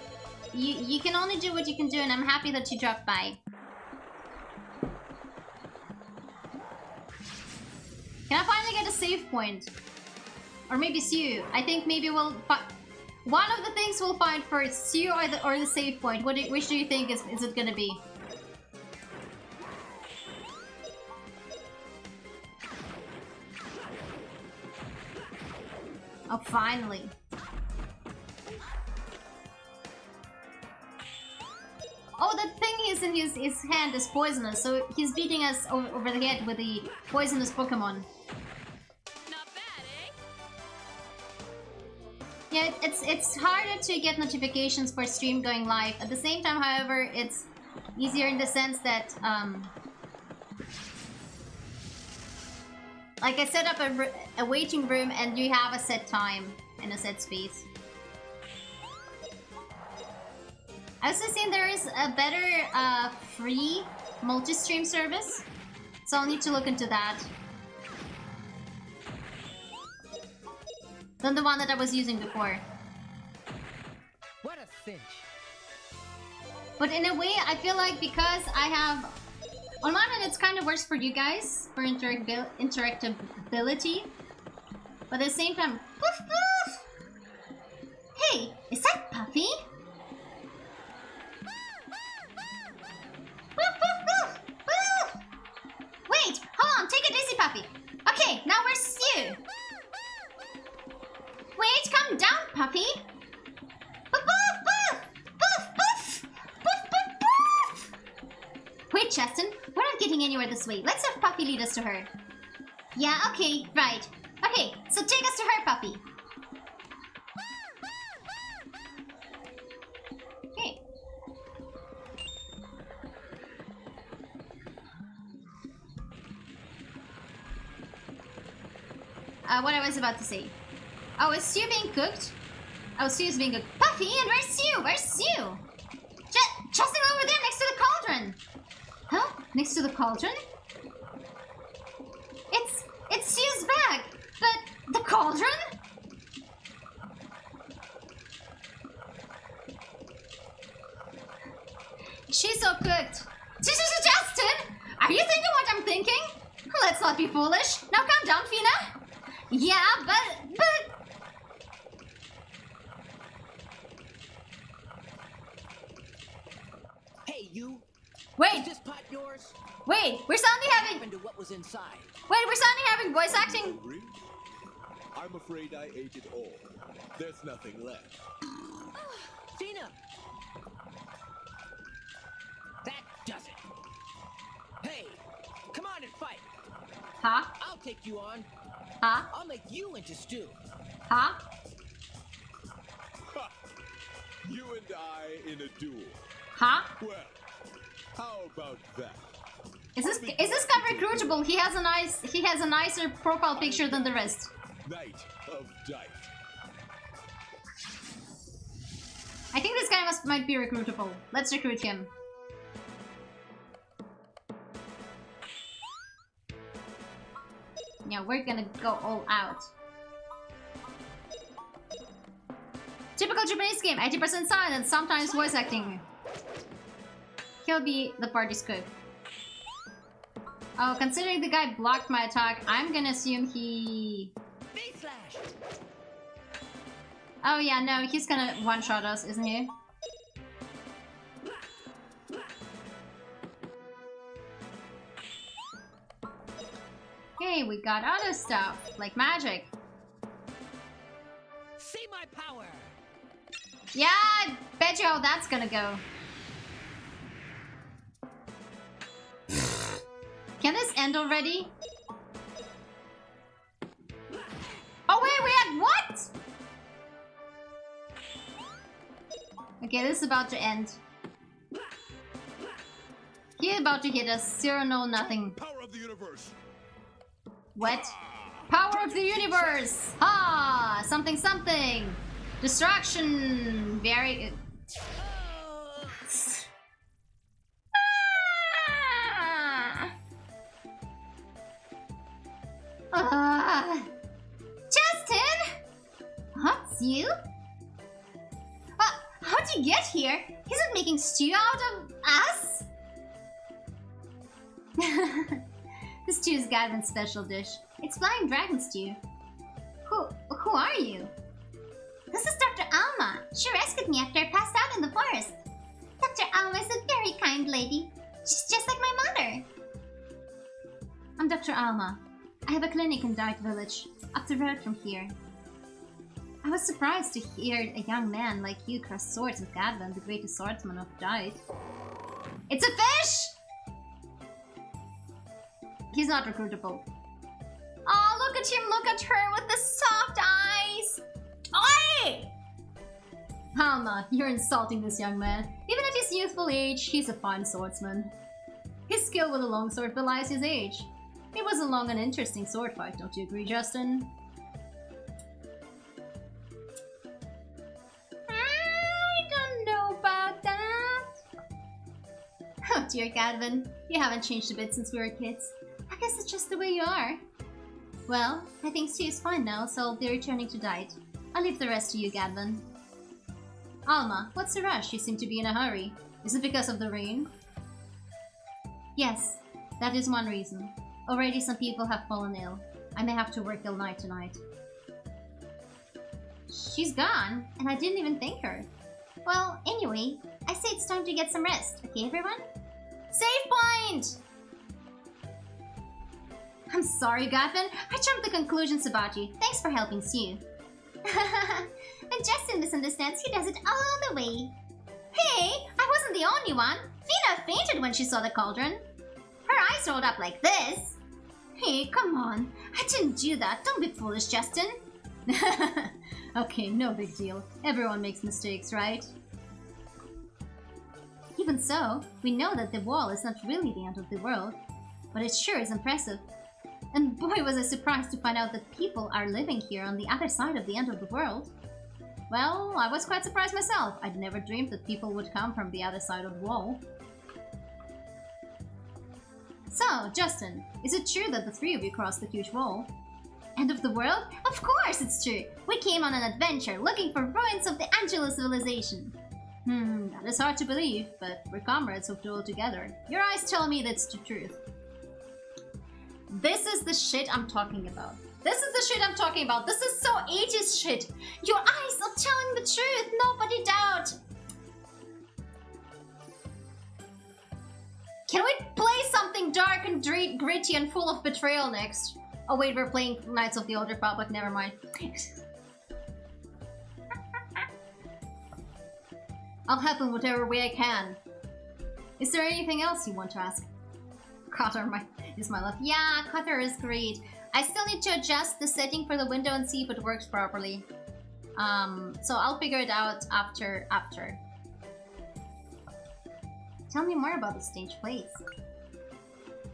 you can only do what you can do, and I'm happy that you dropped by. Can I finally get a save point? Or maybe Sue. I think maybe we'll one of the things we'll find first, Sue or the save point. Which do you think is it gonna be? Oh, finally. Oh, that thing is in his hand is poisonous, so he's beating us over the head with the poisonous Pokemon. Not bad, eh? Yeah, it's harder to get notifications for stream going live. At the same time, however, it's easier in the sense that, like I set up a waiting room and you have a set time and a set space. I also seen there is a better free multi-stream service, so I'll need to look into that. Than the one that I was using before. What a cinch. But in a way, I feel like because I have... On one hand, it's kind of worse for you guys, for interactability. But at the same time... Poof, poof! Hey, is that Puffy? Poof, poof, poof! Poof! Wait, hold on, take it easy, Puffy. Okay, now where's you? Wait, calm down, Puffy. Poof, poof, poof! Poof, poof! Poof, poof, poof! Wait, Justin, we're not getting anywhere this way. Let's have Puffy lead us to her. Yeah, okay, right. Okay, so take us to her, Puffy. Okay. What I was about to say. Oh, is Sue being cooked? Oh, Sue's being cooked. Puffy, and where's Sue? Where's Sue? Justin over there next to the cauldron. Huh? Next to the cauldron? It's Sue's bag. But the cauldron? She's so cooked. Justin, are you thinking what I'm thinking? Let's not be foolish. Now calm down, Fina. Yeah, but... Hey, you. Wait, Is this pot yours? wait, we're suddenly What having... happened to what was inside? Wait, we're suddenly having voice acting. Hungry? I'm afraid I ate it all. There's nothing left. Tina! That does it. Hey, come on and fight. Huh? I'll take you on. Huh? I'll make you into stew. Huh? Ha! You and I in a duel. Huh? Well, how about that? Is this guy recruitable? He has a nicer profile picture than the rest. Knight of Dyke. I think this guy might be recruitable. Let's recruit him. Yeah, we're gonna go all out. Typical Japanese game, 80% silence, sometimes voice acting. He'll be the party's cook. Oh, considering the guy blocked my attack, I'm gonna assume he... Big flash. Oh yeah, no, he's gonna one-shot us, isn't he? Okay, we got other stuff, like magic. See my power. Yeah, I bet you how that's gonna go. Can this end already? Oh wait, we had what? Okay, this is about to end. He's about to hit us. 0, no, nothing. Power of the universe. What? Power of the universe! Ah, something, something. Distraction. Very good. Ah! Justin! Huh? It's you? How'd you get here? He's not making stew out of us? The stew is Gadvin's special dish. It's flying dragon stew. Who are you? This is Dr. Alma. She rescued me after I passed out in the forest. Dr. Alma is a very kind lady. She's just like my mother. I'm Dr. Alma. I have a clinic in Dark Village, up the road from here. I was surprised to hear a young man like you cross swords with Gadvin, the greatest swordsman of Diet. It's a fish! He's not recruitable. Oh, look at him, look at her with the soft eyes! Oi! Alma, you're insulting this young man. Even at his youthful age, he's a fine swordsman. His skill with a longsword belies his age. It was a long and interesting sword fight, don't you agree, Justin? I don't know about that. Oh dear, Gadvin. You haven't changed a bit since we were kids. I guess it's just the way you are. Well, I think Stu is fine now, so I'll be returning to Diet. I'll leave the rest to you, Gadvin. Alma, what's the rush? You seem to be in a hurry. Is it because of the rain? Yes, that is one reason. Already some people have fallen ill. I may have to work till night tonight. She's gone, and I didn't even thank her. Well, anyway, I say it's time to get some rest, okay everyone? Save point! I'm sorry, Gadvin. I jumped the conclusions about you. Thanks for helping Sue. When Justin misunderstands, he does it all the way. Hey, I wasn't the only one. Fina fainted when she saw the cauldron. Her eyes rolled up like this. Hey, come on. I didn't do that. Don't be foolish, Justin. Okay, no big deal. Everyone makes mistakes, right? Even so, we know that the wall is not really the end of the world. But it sure is impressive. And boy was I surprised to find out that people are living here on the other side of the end of the world. Well, I was quite surprised myself. I'd never dreamed that people would come from the other side of the wall. So, Justin, is it true that the three of you crossed the huge wall? End of the world? Of course it's true! We came on an adventure looking for ruins of the Angelo civilization. That is hard to believe, but we're comrades who flew together. Your eyes tell me that's the truth. This is the shit I'm talking about. This is the shit I'm talking about. This is so 80s shit. Your eyes are telling the truth. Nobody doubt. Can we play something dark and gritty and full of betrayal next? Oh wait, we're playing Knights of the Old Republic. Never mind. I'll help in whatever way I can. Is there anything else you want to ask? Cutter is my love. Yeah, Cutter is great. I still need to adjust the setting for the window and see if it works properly. So I'll figure it out after. Tell me more about this strange place.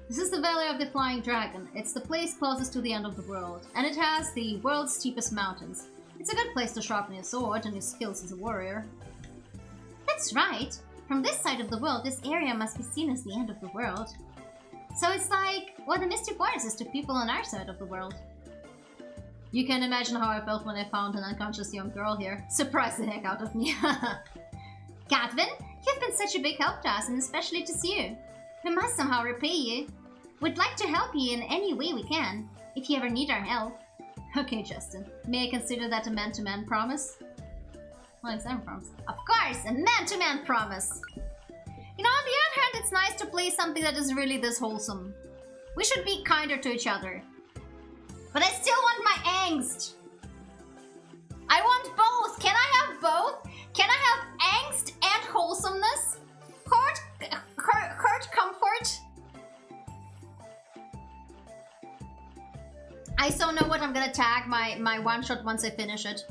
This is the Valley of the Flying Dragon. It's the place closest to the end of the world, and it has the world's steepest mountains. It's a good place to sharpen your sword and your skills as a warrior. That's right. From this side of the world, this area must be seen as the end of the world. So it's like what the Mystic Forest is to people on our side of the world. You can imagine how I felt when I found an unconscious young girl here. Surprised the heck out of me. Gadvin, you've been such a big help to us, and especially to Sue. We must somehow repay you. We'd like to help you in any way we can, if you ever need our help. Okay, Justin. May I consider that a man-to-man promise? Well, it's a promise. Of course, a man-to-man promise. You know, on the other hand, it's nice to play something that is really this wholesome. We should be kinder to each other. But I still want my angst. I want both. Can I have both? Can I have angst and wholesomeness? Hurt comfort? I so know what I'm gonna tag my one-shot once I finish it.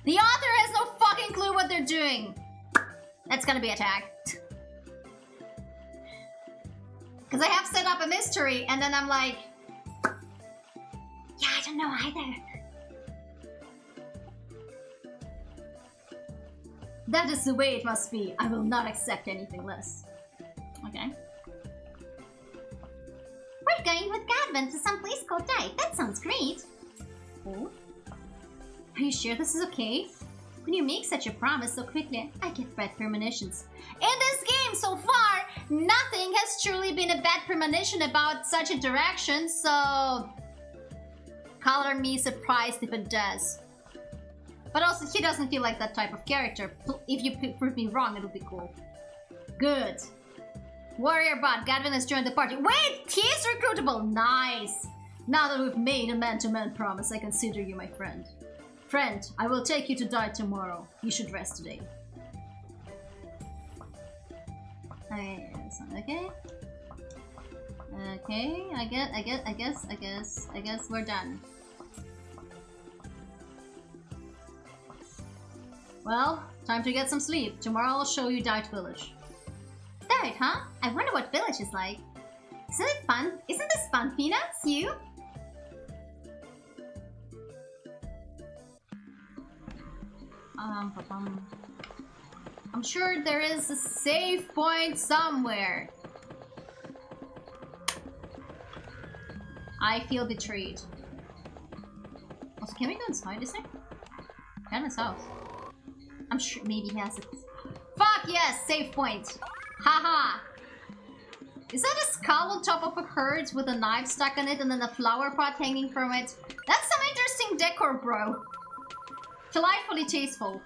The author has no fucking clue what they're doing. That's gonna be a tag. Because I have set up a mystery, and then I'm like, yeah, I don't know either. That is the way it must be. I will not accept anything less. Okay. We're going with Gadvin to some place called Dyke. That sounds great. Oh? Are you sure this is okay? When you make such a promise so quickly, I get bad premonitions. In this game so far, nothing has truly been a bad premonition about such a direction, so... color me surprised if it does. But also, he doesn't feel like that type of character. If you prove me wrong, it'll be cool. Good. Warrior bot, Gadvin has joined the party. Wait, he is recruitable. Nice. Now that we've made a man-to-man promise, I consider you my friend. Friend, I will take you to die tomorrow. You should rest today. Okay. Okay, I guess we're done. Well, time to get some sleep. Tomorrow I'll show you Dight Village. Dight, huh? I wonder what village is like. Isn't it fun? Isn't this fun, Peanuts? You? I'm sure there is a save point somewhere. I feel betrayed. Also, can we go inside this thing? Hannah's house. I'm sure maybe he has it. Fuck yes! Save point! Haha! Is that a skull on top of a herd with a knife stuck in it and then a flower pot hanging from it? That's some interesting decor, bro. Delightfully tasteful.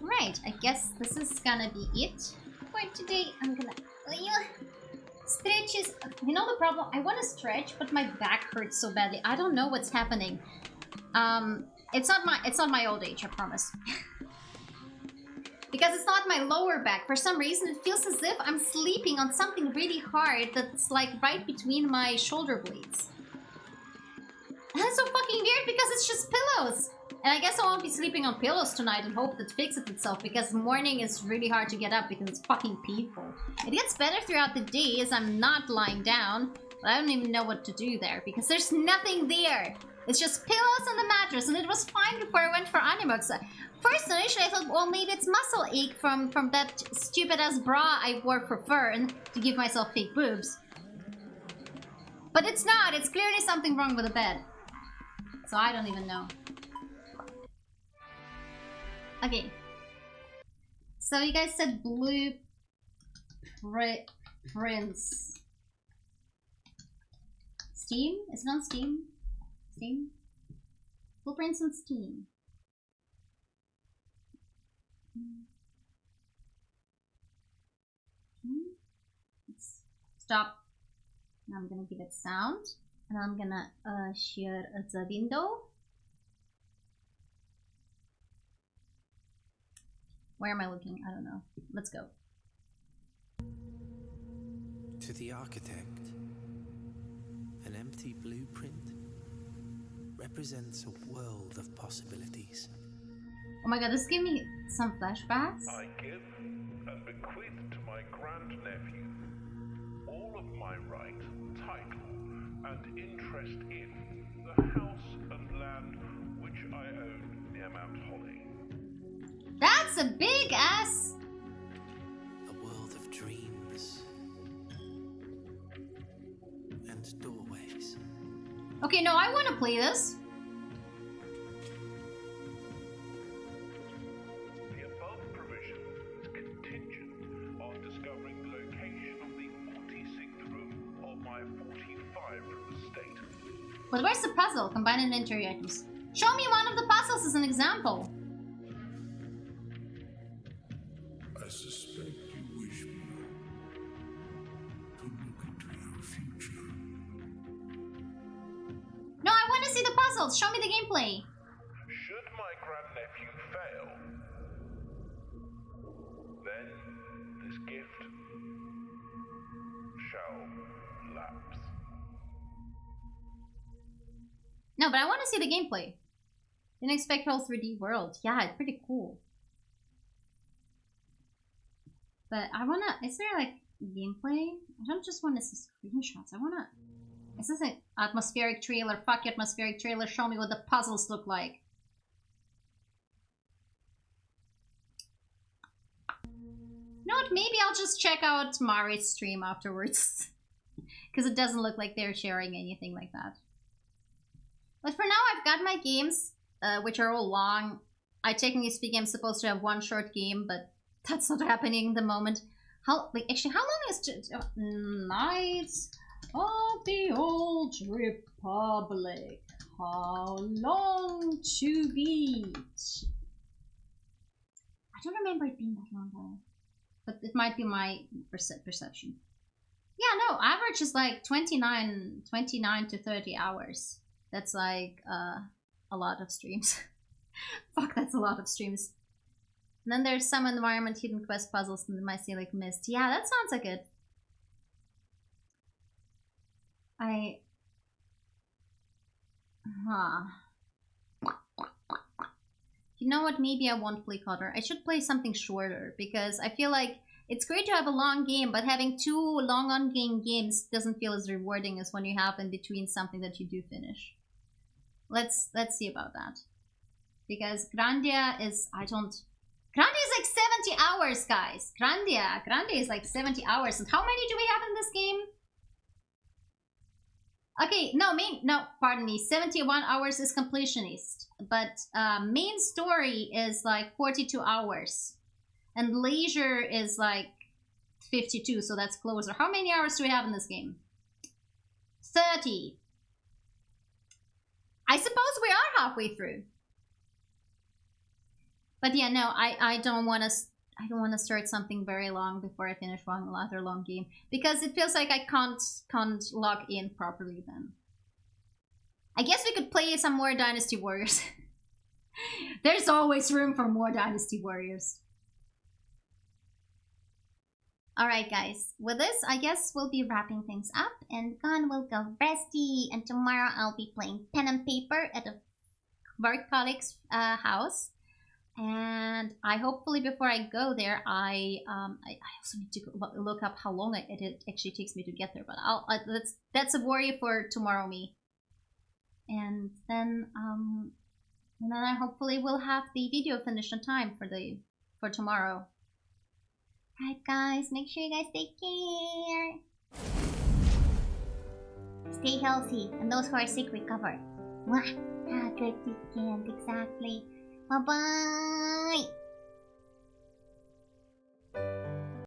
Right, I guess this is gonna be it for today. I'm gonna stretches. You know the problem? I want to stretch, but my back hurts so badly. I don't know what's happening. It's not my old age, I promise. Because it's not my lower back. For some reason, it feels as if I'm sleeping on something really hard that's like right between my shoulder blades. And that's so fucking weird because it's just pillows. And I guess I won't be sleeping on pillows tonight and hope that fixes itself because morning is really hard to get up because it's fucking painful. It gets better throughout the day as I'm not lying down, but I don't even know what to do there because there's nothing there. It's just pillows and the mattress, and it was fine before I went for Animux. First, initially I thought, well, maybe it's muscle ache from that stupid-ass bra I wore for Fern to give myself fake boobs. But it's not. It's clearly something wrong with the bed. So I don't even know. Okay. So you guys said blueprints. Steam? Is it on Steam? Steam? Blueprints on Steam. Let's stop. Now I'm gonna give it sound. And I'm gonna share the window. Where am I looking? I don't know. Let's go. To the architect, an empty blueprint represents a world of possibilities. Oh my god, this gave me some flashbacks. I give and bequeath to my grandnephew all of my right, title, and interest in the house and land which I own near Mount Holly. That's a big ass. A world of dreams and doorways. Okay, no, I want to play this. The above provision is contingent on discovering the location of the 46th room of my 45 from the state. But where's the puzzle? Combine inventory items. Show me one of the puzzles as an example. I suspect you wish me to look into your future. No, I want to see the puzzles. Show me the gameplay. Should my grandnephew fail, then this gift shall lapse. No, but I want to see the gameplay. Didn't expect whole 3D world. Yeah, it's pretty cool. But I wanna, is there like gameplay? I don't just want to see screenshots. I wanna, is this a Atmospheric trailer. Fuck your atmospheric trailer. Show me what the puzzles look like. You know what? Maybe I'll just check out Mari's stream afterwards. Because it doesn't look like they're sharing anything like that. But for now, I've got my games, which are all long. I technically speaking, I'm supposed to have one short game, but that's not happening at the moment. Actually, how long is Knights of the Old Republic? How long to beat? I don't remember it being that long though, but it might be my perception. Yeah, no, average is like 29 to 30 hours. That's like a lot of streams. Fuck, that's a lot of streams. And then there's some environment hidden quest puzzles in my Scenic Mist. Yeah, that sounds like it. You know what? Maybe I won't play Cotter. I should play something shorter because I feel like it's great to have a long game, but having 2 long on-game games doesn't feel as rewarding as when you have in between something that you do finish. Let's see about that. Because Grandia is, Grandia is like 70 hours, guys. Grandia is like 70 hours. And how many do we have in this game? Okay, no, pardon me. 71 hours is completionist. But main story is like 42 hours. And leisure is like 52, so that's closer. How many hours do we have in this game? 30. I suppose we are halfway through. But yeah, no, I don't want to start something very long before I finish one other long game because it feels like I can't log in properly then. I guess we could play some more Dynasty Warriors. There's always room for more Dynasty Warriors. Alright guys, with this I guess we'll be wrapping things up and Gon will go resty and tomorrow I'll be playing pen and paper at a work colleague's house. And I hopefully before I go there, I also need to look up how long it actually takes me to get there. But that's a worry for tomorrow me. And then I hopefully will have the video finished on time for tomorrow. Alright guys, make sure you guys take care. Stay healthy, and those who are sick recover. Mwah! Have a great weekend, exactly. Bye-bye!